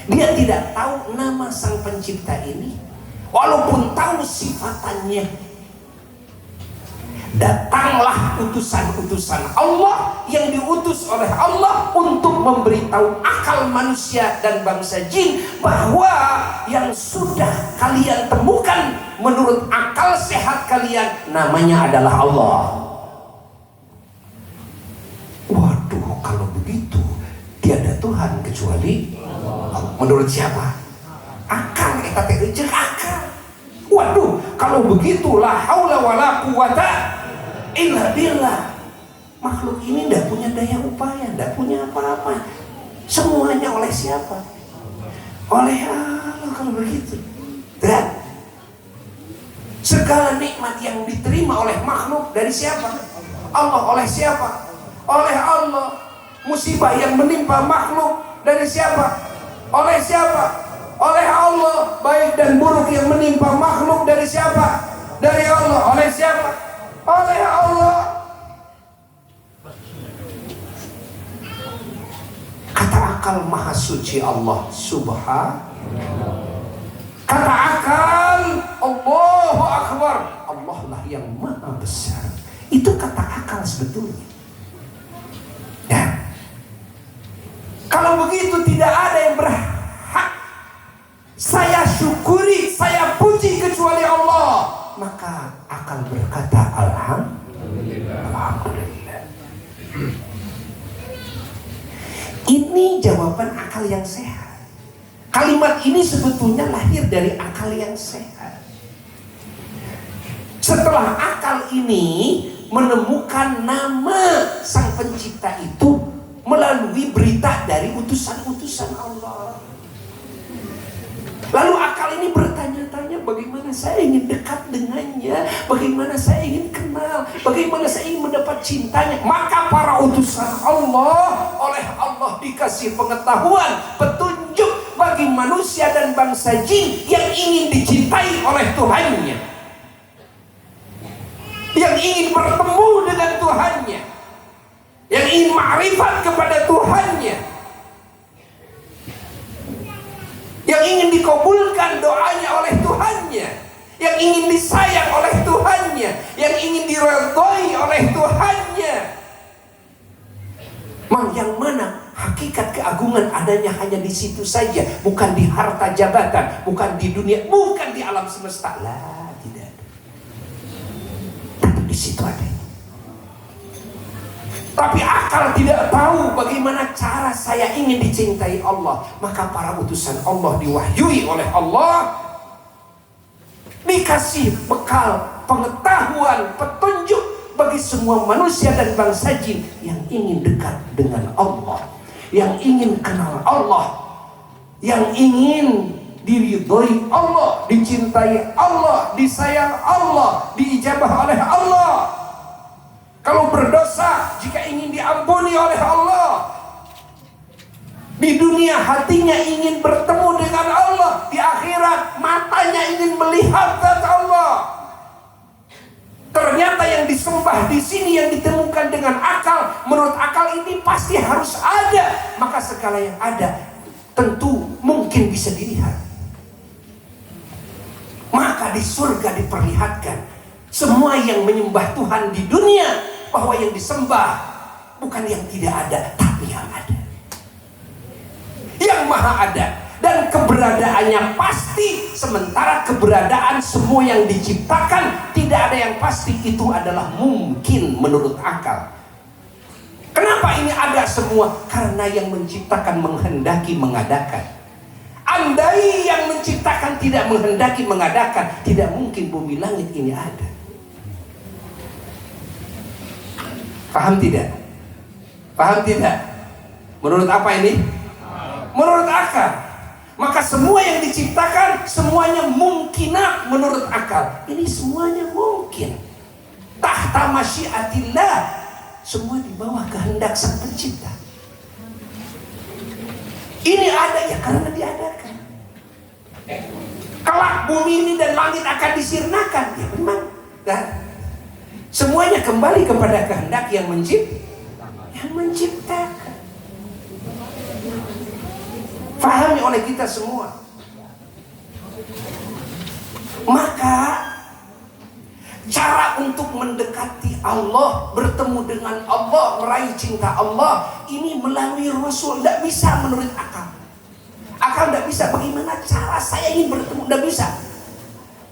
Dia tidak tahu nama Sang Pencipta ini. Walaupun tahu sifatannya. Datanglah utusan-utusan Allah yang diutus oleh Allah untuk memberitahu akal manusia dan bangsa jin bahwa yang sudah kalian temukan menurut akal sehat kalian namanya adalah Allah. Waduh, kalau begitu tiada Tuhan kecuali Allah. Menurut siapa? Akal, kita terjek akal. Waduh, kalau begitu la haula wala quwata illa billah. Makhluk ini tidak punya daya upaya, tidak punya apa-apa. Semuanya oleh siapa? Oleh Allah. Kalau begitu, dan segala nikmat yang diterima oleh makhluk dari siapa? Allah. Oleh siapa? Oleh Allah. Musibah yang menimpa makhluk dari siapa? Oleh siapa? Oleh Allah. Baik dan buruk yang menimpa makhluk dari siapa? Dari Allah. Oleh siapa? Oleh Allah. Kata akal maha suci Allah subhanahu. Kata akal Allahu Akbar, Allah lah yang maha besar. Itu kata akal sebetulnya. Dan kalau begitu tidak ada yang berhak saya syukuri, saya puji kecuali Allah. Maka akal berkata Alhamdulillah. Ini jawaban akal yang sehat. Kalimat ini sebetulnya lahir dari akal yang sehat. Setelah akal ini menemukan nama Sang Pencipta itu melalui berita dari utusan-utusan Allah. Lalu akal ini bertanya-tanya, bagaimana saya ingin dekat dengannya, bagaimana saya ingin kenal, bagaimana saya ingin mendapat cintanya. Maka para utusan Allah oleh Allah dikasih pengetahuan, petunjuk bagi manusia dan bangsa jin yang ingin dicintai oleh Tuhannya, yang ingin bertemu dengan Tuhannya, yang ingin ma'rifat kepada Tuhannya, yang ingin dikabulkan doanya oleh Tuhannya, yang ingin disayang oleh Tuhannya, yang ingin diridhoi oleh Tuhannya. Yang mana hakikat keagungan adanya hanya di situ saja, bukan di harta jabatan, bukan di dunia, bukan di alam semesta. Lah, tidak ada. Tapi di situ ada. Tapi akal tidak tahu bagaimana cara saya ingin dicintai Allah. Maka para utusan Allah diwahyui oleh Allah, dikasih bekal pengetahuan, petunjuk bagi semua manusia dan bangsa jin yang ingin dekat dengan Allah, yang ingin kenal Allah, yang ingin diridhoi Allah, dicintai Allah, disayang Allah, diijabah oleh Allah. Kalau berdosa, jika ingin diampuni oleh Allah. Di dunia hatinya ingin bertemu dengan Allah, di akhirat matanya ingin melihat zat Allah. Ternyata yang disembah di sini yang ditemukan dengan akal, menurut akal ini pasti harus ada. Maka segala yang ada tentu mungkin bisa dilihat. Maka di surga diperlihatkan semua yang menyembah Tuhan di dunia, bahwa yang disembah bukan yang tidak ada, tapi yang ada, yang maha ada, dan keberadaannya pasti. Sementara keberadaan semua yang diciptakan tidak ada yang pasti, itu adalah mungkin menurut akal. Kenapa ini ada semua? Karena yang menciptakan menghendaki mengadakan. Andai yang menciptakan tidak menghendaki mengadakan, tidak mungkin bumi langit ini ada. Paham tidak? Paham tidak? Menurut apa ini? Menurut akal. Maka semua yang diciptakan semuanya mungkinat menurut akal. Ini semuanya mungkin. Tahta masyiatillah, semua di bawah kehendak Sang Pencipta. Ini ada ya karena diadakan. Kelak bumi ini dan langit akan disirnakan, ya memang. Dan semuanya kembali kepada kehendak yang menciptakan. Pahami oleh kita semua. Maka cara untuk mendekati Allah, bertemu dengan Allah, meraih cinta Allah, ini melalui Rasul. Tidak bisa menurut akal. Akal tidak bisa. Bagaimana cara saya ingin bertemu? Tidak bisa.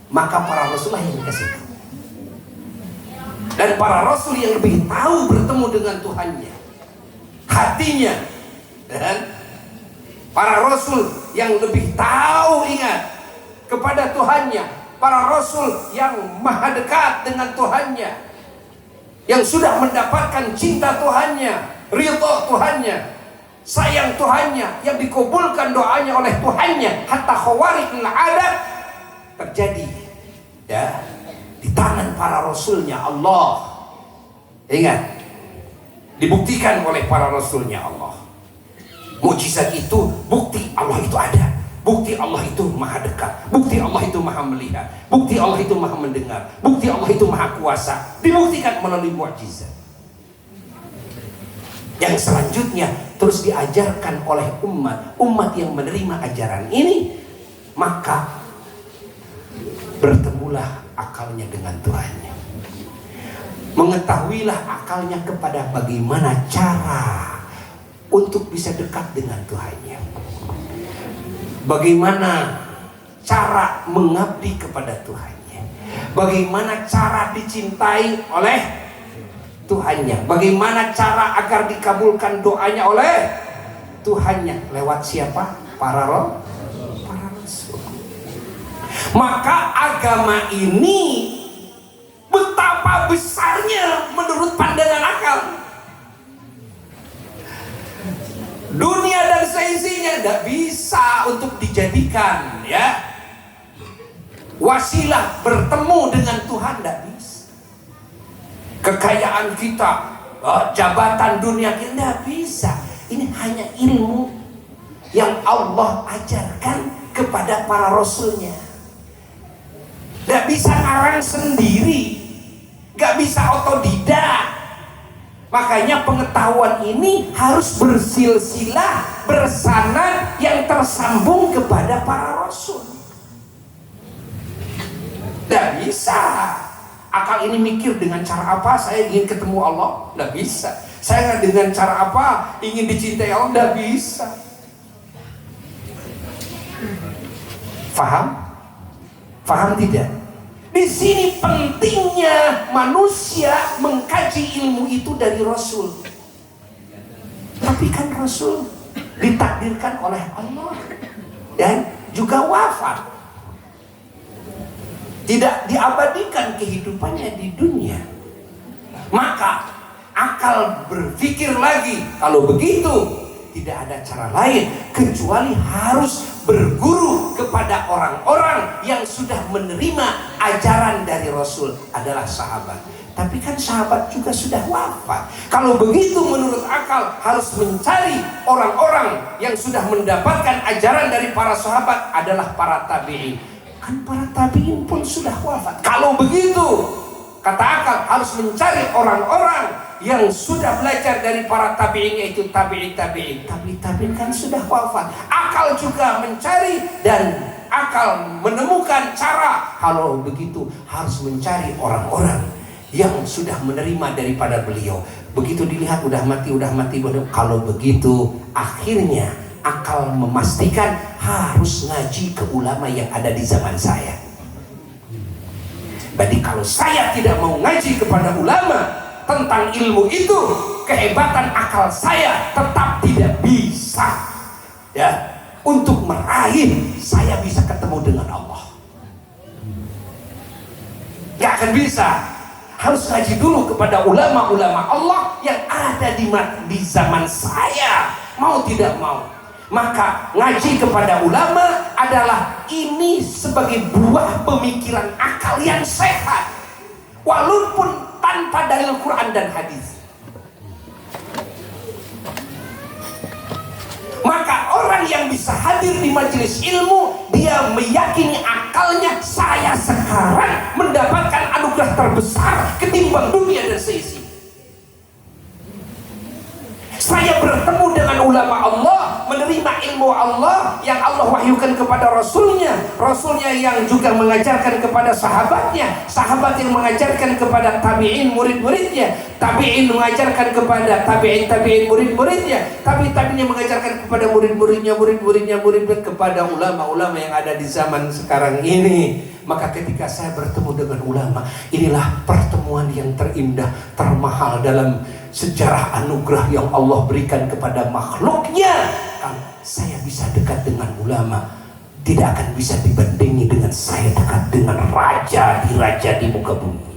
Maka para Rasulullah yang dikasih tahu. Dan para Rasul yang lebih tahu bertemu dengan Tuhannya, hatinya. Dan para Rasul yang lebih tahu ingat kepada Tuhannya, para Rasul yang maha dekat dengan Tuhannya, yang sudah mendapatkan cinta Tuhannya, ridha Tuhannya, sayang Tuhannya, yang dikabulkan doanya oleh Tuhannya, hatta khawarikul adat terjadi ya di tangan para Rasulnya Allah. Ingat, dibuktikan oleh para Rasulnya Allah. Mukjizat itu bukti Allah itu ada, bukti Allah itu maha dekat, bukti Allah itu maha melihat, bukti Allah itu maha mendengar, bukti Allah itu maha kuasa. Dibuktikan melalui mukjizat. Yang selanjutnya terus diajarkan oleh umat yang menerima ajaran ini, maka bertemulah akalnya dengan Tuhannya. Mengetahuilah akalnya kepada bagaimana cara untuk bisa dekat dengan Tuhannya. Bagaimana cara mengabdi kepada Tuhannya. Bagaimana cara dicintai oleh Tuhannya. Bagaimana cara agar dikabulkan doanya oleh Tuhannya. Lewat siapa? Para Rasul. Maka agama ini betapa besarnya menurut pandangan akal. Dunia dan seisinya tidak bisa untuk dijadikan ya wasilah bertemu dengan Tuhan, tidak bisa. Kekayaan kita, jabatan dunia kita tidak bisa. Ini hanya ilmu yang Allah ajarkan kepada para Rasulnya. Tidak bisa ngarang sendiri, nggak bisa otodidak. Makanya pengetahuan ini harus bersilsilah, bersanad yang tersambung kepada para Rasul. Tidak bisa akal ini mikir dengan cara apa saya ingin ketemu Allah. Tidak bisa. Saya dengan cara apa ingin dicintai Allah. Tidak bisa. Faham? Faham tidak? Di sini pentingnya manusia mengkaji ilmu itu dari Rasul. Tapi kan Rasul ditakdirkan oleh Allah dan juga wafat. Tidak diabadikan kehidupannya di dunia. Maka akal berpikir lagi, kalau begitu tidak ada cara lain kecuali harus berguru kepada orang-orang yang sudah menerima ajaran dari Rasul adalah sahabat. Tapi kan sahabat juga sudah wafat. Kalau begitu menurut akal harus mencari orang-orang yang sudah mendapatkan ajaran dari para sahabat adalah para tabi'in. Kan para tabi'in pun sudah wafat. Kalau begitu kata akal harus mencari orang-orang yang sudah belajar dari para tabi'in, yaitu tabi'in. Tabi'in kan sudah wafat. Akal juga mencari dan akal menemukan cara. Kalau begitu harus mencari orang-orang yang sudah menerima daripada beliau. Begitu dilihat udah mati. Kalau begitu akhirnya akal memastikan harus ngaji ke ulama yang ada di zaman saya. Berarti kalau saya tidak mau ngaji kepada ulama tentang ilmu itu, kehebatan akal saya tetap tidak bisa ya untuk meraih saya bisa ketemu dengan Allah. Gak akan bisa. Harus ngaji dulu kepada ulama-ulama Allah yang ada di zaman saya, mau tidak mau. Maka ngaji kepada ulama adalah ini sebagai buah pemikiran akal yang sehat, walaupun tanpa dalil Quran dan hadis. Maka orang yang bisa hadir di majelis ilmu, dia meyakini akalnya, saya sekarang mendapatkan anugerah terbesar ketimbang dunia dan seisi. Saya bertemu dengan ulama Allah, menerima ilmu Allah yang Allah wahyukan kepada Rasulnya, Rasulnya yang juga mengajarkan kepada sahabatnya, sahabat yang mengajarkan kepada tabi'in murid-muridnya, tabi'in mengajarkan kepada tabi'in murid-muridnya, tabi'in mengajarkan kepada murid-muridnya kepada ulama-ulama yang ada di zaman sekarang ini. Maka ketika saya bertemu dengan ulama, inilah pertemuan yang terindah, termahal dalam sejarah anugerah yang Allah berikan kepada makhluknya. Kalau saya bisa dekat dengan ulama, tidak akan bisa dibandingi dengan saya dekat dengan raja di muka bumi.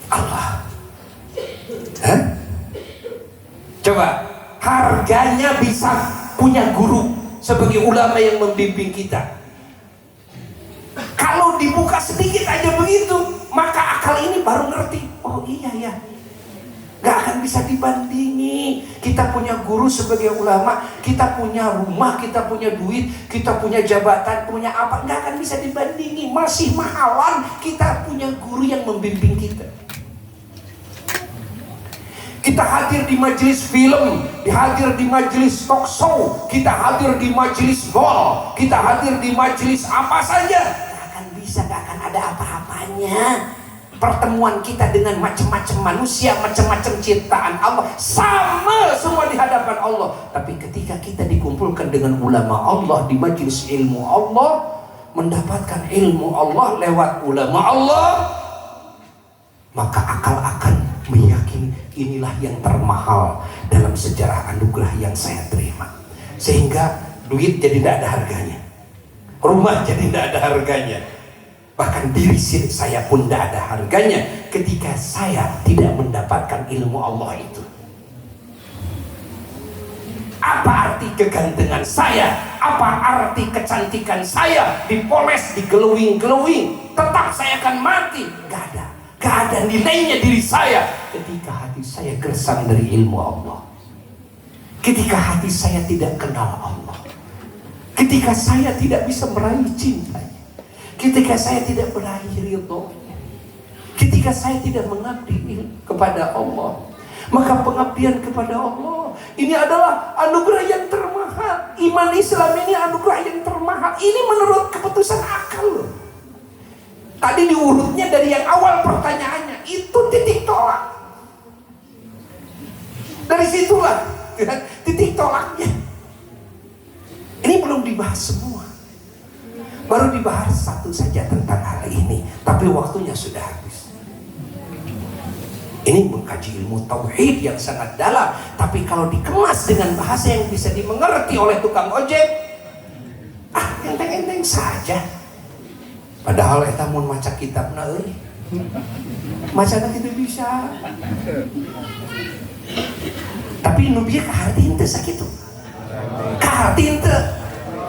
Allah. Coba, harganya bisa punya guru sebagai ulama yang membimbing kita. Kalau dibuka sedikit aja begitu, maka akal ini baru ngerti. Oh iya ya, gak akan bisa dibandingi. Kita punya guru sebagai ulama, kita punya rumah, kita punya duit, kita punya jabatan, punya apa, gak akan bisa dibandingi. Masih mahalan kita punya guru yang membimbing kita. Kita hadir di majelis film, hadir di majelis talk show, kita hadir di majelis mall, kita hadir di majelis apa saja, gak akan bisa, gak akan ada apa-apanya. Pertemuan kita dengan macam-macam manusia, macam-macam ciptaan Allah, sama semua di hadapan Allah. Tapi ketika kita dikumpulkan dengan ulama Allah di majelis ilmu Allah, mendapatkan ilmu Allah lewat ulama Allah, maka akal akan meyakini inilah yang termahal dalam sejarah anugerah yang saya terima. Sehingga duit jadi tidak ada harganya, rumah jadi tidak ada harganya, bahkan diri saya pun tidak ada harganya ketika saya tidak mendapatkan ilmu Allah itu. Apa arti kegantengan saya? Apa arti kecantikan saya? Dipoles, diglowing, tetap saya akan mati. Gak ada nilainya diri saya ketika hati saya gersang dari ilmu Allah, ketika hati saya tidak kenal Allah, ketika saya tidak bisa meraih cintanya, ketika saya tidak meraih ridhonya, ketika saya tidak mengabdi kepada Allah. Maka pengabdian kepada Allah ini adalah anugerah yang termahal. Iman Islam ini anugerah yang termahal. Ini menurut keputusan akal loh. Tadi diurutnya dari yang awal pertanyaannya, itu titik tolak. Dari situlah titik tolaknya. Ini belum dibahas semua, baru dibahas satu saja tentang hal ini, tapi waktunya sudah habis. Ini mengkaji ilmu tauhid yang sangat dalam, tapi kalau dikemas dengan bahasa yang bisa dimengerti oleh tukang ojek, enteng-enteng saja. Padahal eta mun maca kitabna euy, Macana tidak bisa. Tapi nubiya kaharti ente sakitu. Kaharti ente.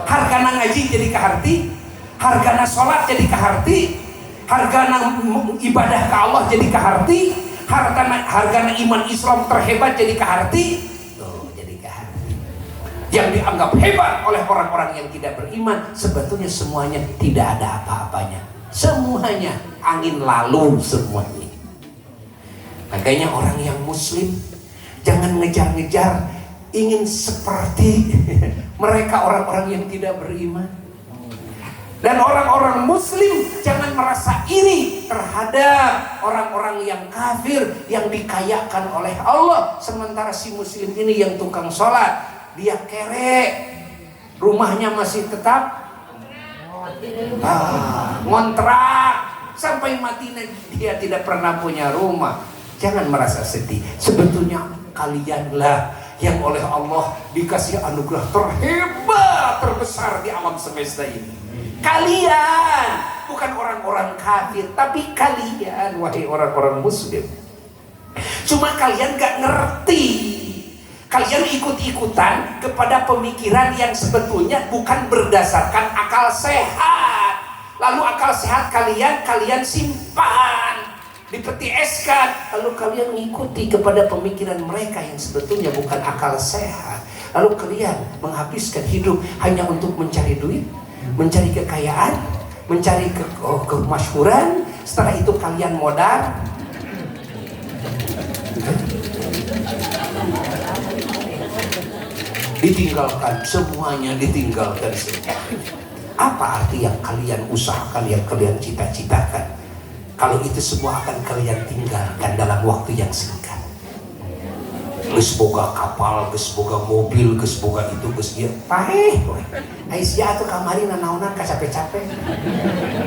Hargana ngaji jadi kaharti, hargana sholat jadi kaharti, hargana ibadah ke Allah jadi kaharti, hargana iman Islam terhebat jadi kaharti. Tuh, jadi kaharti. Yang dianggap hebat oleh orang-orang yang tidak beriman, sebetulnya semuanya tidak ada apa-apanya. Semuanya angin lalu semuanya. Makanya orang yang muslim jangan ngejar-ngejar ingin seperti mereka orang-orang yang tidak beriman. Dan orang-orang muslim jangan merasa iri terhadap orang-orang yang kafir yang dikayakan oleh Allah. Sementara si muslim ini yang tukang sholat, dia kere, rumahnya masih tetap ngontrak sampai mati dia tidak pernah punya rumah. Jangan merasa sedih. Sebetulnya kalianlah yang oleh Allah dikasih anugerah terhebat, terbesar di alam semesta ini. Kalian bukan orang-orang kafir, tapi kalian wahai orang-orang muslim. Cuma kalian gak ngerti. Kalian ikut-ikutan kepada pemikiran yang sebetulnya bukan berdasarkan akal sehat. Lalu akal sehat kalian simpan di peti eskan, lalu kalian mengikuti kepada pemikiran mereka yang sebetulnya bukan akal sehat. Lalu kalian menghabiskan hidup hanya untuk mencari duit, mencari kekayaan, mencari kemasyhuran. Setelah itu kalian modal, ditinggalkan semuanya, ditinggalkan semuanya. Apa arti yang kalian usahakan, yang kalian cita-citakan, kalau itu semua akan kalian tinggalkan dalam waktu yang singkat? Geus boga kapal, geus boga mobil, geus boga itu, geus ieu. Paeh we. Aisyah atuh kamari nanaonan ka capek-capek.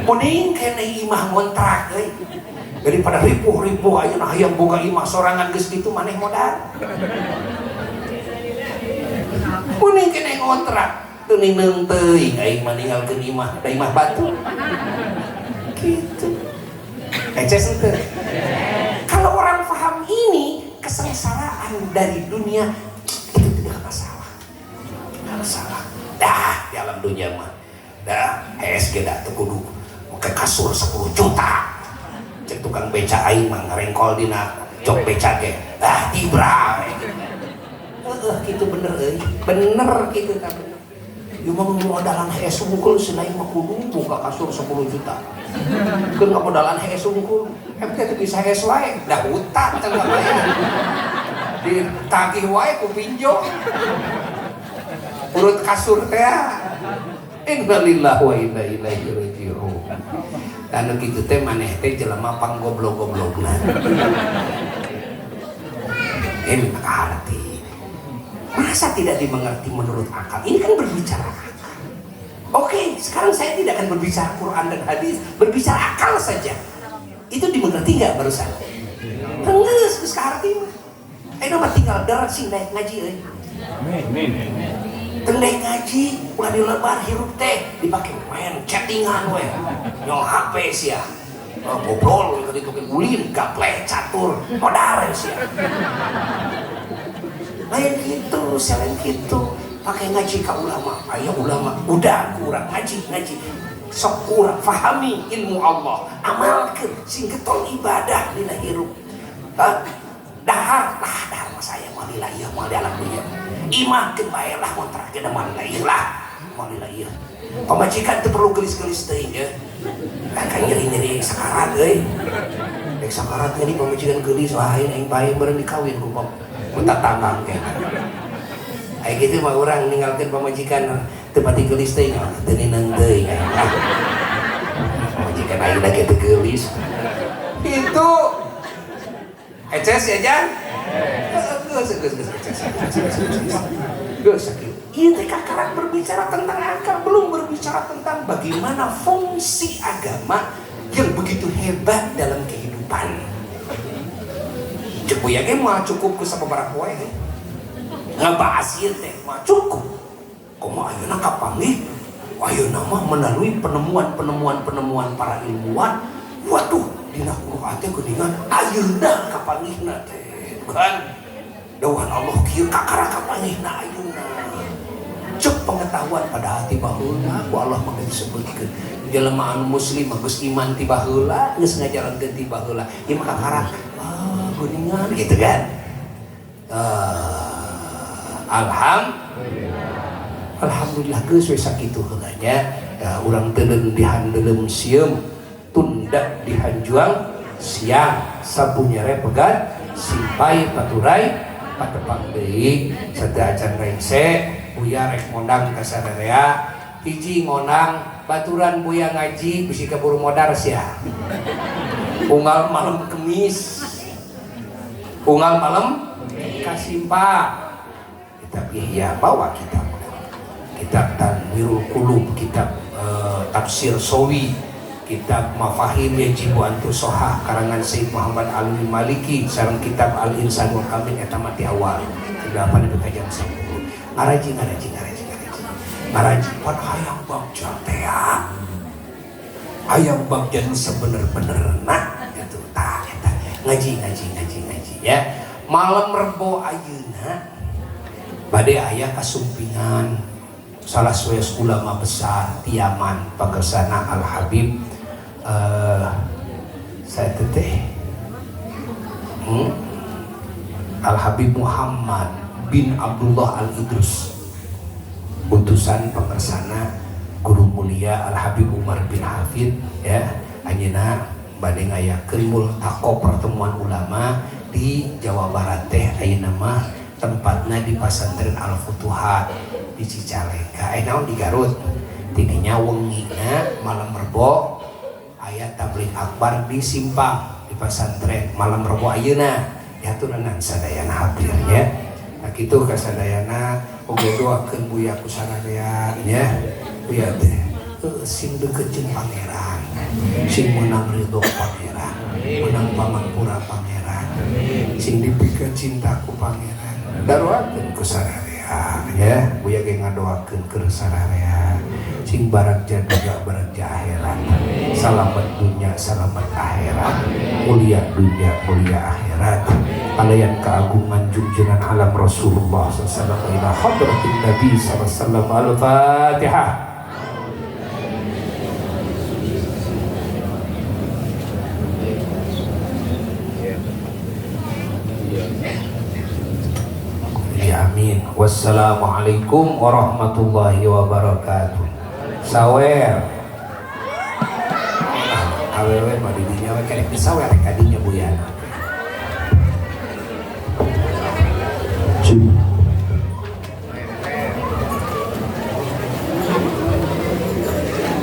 Mending kene imah ngontrak euy. Daripada ripuh-ripuh ayeuna hayang boga imah sorangan geus kitu maneh modal. Mending kene ngontrak teuning teuing aing mah ninggalkeun imah, da imah batu. Gitu. Eces itu. Kalau orang paham ini, kesengsaraan dari dunia itu tidak masalah. Tidak masalah. Dah di alam dunia mah. Dah HSG dah kudu pakai kasur 10 juta. Cek tukang beca aing mah ngarengkol dina jok beca ge. Dah tibra. Gitu bener euy. Bener gitu kan bener. Ieu mah modalan HS unggul selain mah kudu buka kasur 10 juta. Kan nggak modalan HS unggul, kita bisa HS wae, dah utang kan nggak bayar, ditagih wae ku pinjol, urut kasur teh, innalillahi wa inna ilaihi raji'un. Anu kitu teh maneh teh jelema panggoblok-goblokna. Ini arti, masa tidak dimengerti menurut akal? Ini kan berbicara akal. Oke, sekarang saya tidak akan berbicara Quran dan hadis, berbicara akal saja. Itu dimengerti nggak barusan? Tenges, geus kaharti mah. Ayeuna mah tinggal darat sing daek ngaji euy. Teu daek ngaji, ulah dilebar hirup teh dipake main chattingan we. Nyol HP sia. Ngobrol tadi tuh ulin, gapleh, catur, modar sia. Lain gitu, selain gitu. Pakai ngaji ka ulama, aya ulama udah kurang ngaji sok kurang fahami ilmu Allah, amalkeun sing getol ibadah dina hirup. Dahar mah saya mah lila ieu mah di alam dunia. Imahkeun bae lah kontrakkeun mah lila ieu lah. Mah lila ieu. Pamajikan teu perlu gelis-gelis teuing ye. Kan nyeri-nyeri sakarat euy. Dek sakarat nyeri pamajikan geulis wah aing bae bareng dikawin ku tatanggang ge. Kayak gitu mah orang ninggalkan pemajikan tepati gelis teh teuninang teuing. Pemajikan ayeuna ge teu geulis. Itu eces ya Jan? Geus. Ieu teh kakarak berbicara tentang akal, belum berbicara tentang bagaimana fungsi agama yang begitu hebat dalam kehidupan. Cukup ya ge mah cukup ku sababaraha poe. Ngebahas ieu teh mah cukup. Kumaha ayeuna kapanggih? Ayeuna mah melalui penemuan para ilmuwan. Waduh, dina Quran teh geuningan ayeuna kapanggihna teh kan dawuhan Allah kieu kakara kapanggihna ayeuna cek pengetahuan pada hati baheula ku Allah mah disebutkeun jelema anu muslim geus iman ti baheula geus ngajarankeun ti baheula ieu mah kakara geuningan gitu kan. Alhamdulillah geus we sakitu heula nya urang teu dihandelem sieum tunda dihanjuang siang sapunyere pegat simpai paturai patepang deui satea acan rengse buya rek ngondang ka sadarea hiji ngondang baturan buya ngaji bisi keburu modar sia unggal malam kemis unggal malam kasimpa tapi ya bawa kitab Tanwirul Qulub, kitab Tafsir Sawi, kitab Mafahim Yajibu Antu Sohah karangan Sayyid Muhammad Alwi Maliki sareng kitab Al-Insanul Kamil eta mati awal 8 itu kajang 10 ngaraji pan hayang bagja teh hayang bagja sebener-benerna gitu tah eta ngaji ya malam Rebo ayeuna bade aya kasumpingan salah seorang ulama besar Tiaman Pagersana Al Habib saya teteh Al Habib Muhammad bin Abdullah Al Idrus utusan Pagersana guru mulia Al Habib Umar bin Hafid ya anjeunna bade ngayakeun multaqo pertemuan ulama di Jawa Barat teh ayeuna mah tempatnya di Pasantren Al Futuhat di Cicalengka naon di Garut tidinya wengina malam Rebo aya tabligh akbar di Simpang di Pasantren malam Rebo ayeuna diaturan sadayana hadirnya nah kitu ka sadayana oge doakeun buya ku sadaya nya buya teh sing deukeut jeung pangeran sing menang ridho pangeran menang pamangpura pangeran sing dipikeun cinta ku pangeran daruakeun ku sadaya ya buya ge ngadoakeun keur sadaya sing barakja juga barakja akhirat selamat dunia selamat akhirat mulia dunia mulia akhirat palayan keagungan junjungan alam Rasulullah sallallahu alaihi wasallam ila hadratin Nabi sallallahu alaihi wasallam al-Fatihah. Amin. Wassalamualaikum warahmatullahi wabarakatuh. Sawer. Awewe mah di dinya we kerek disawer ka dinya buyana.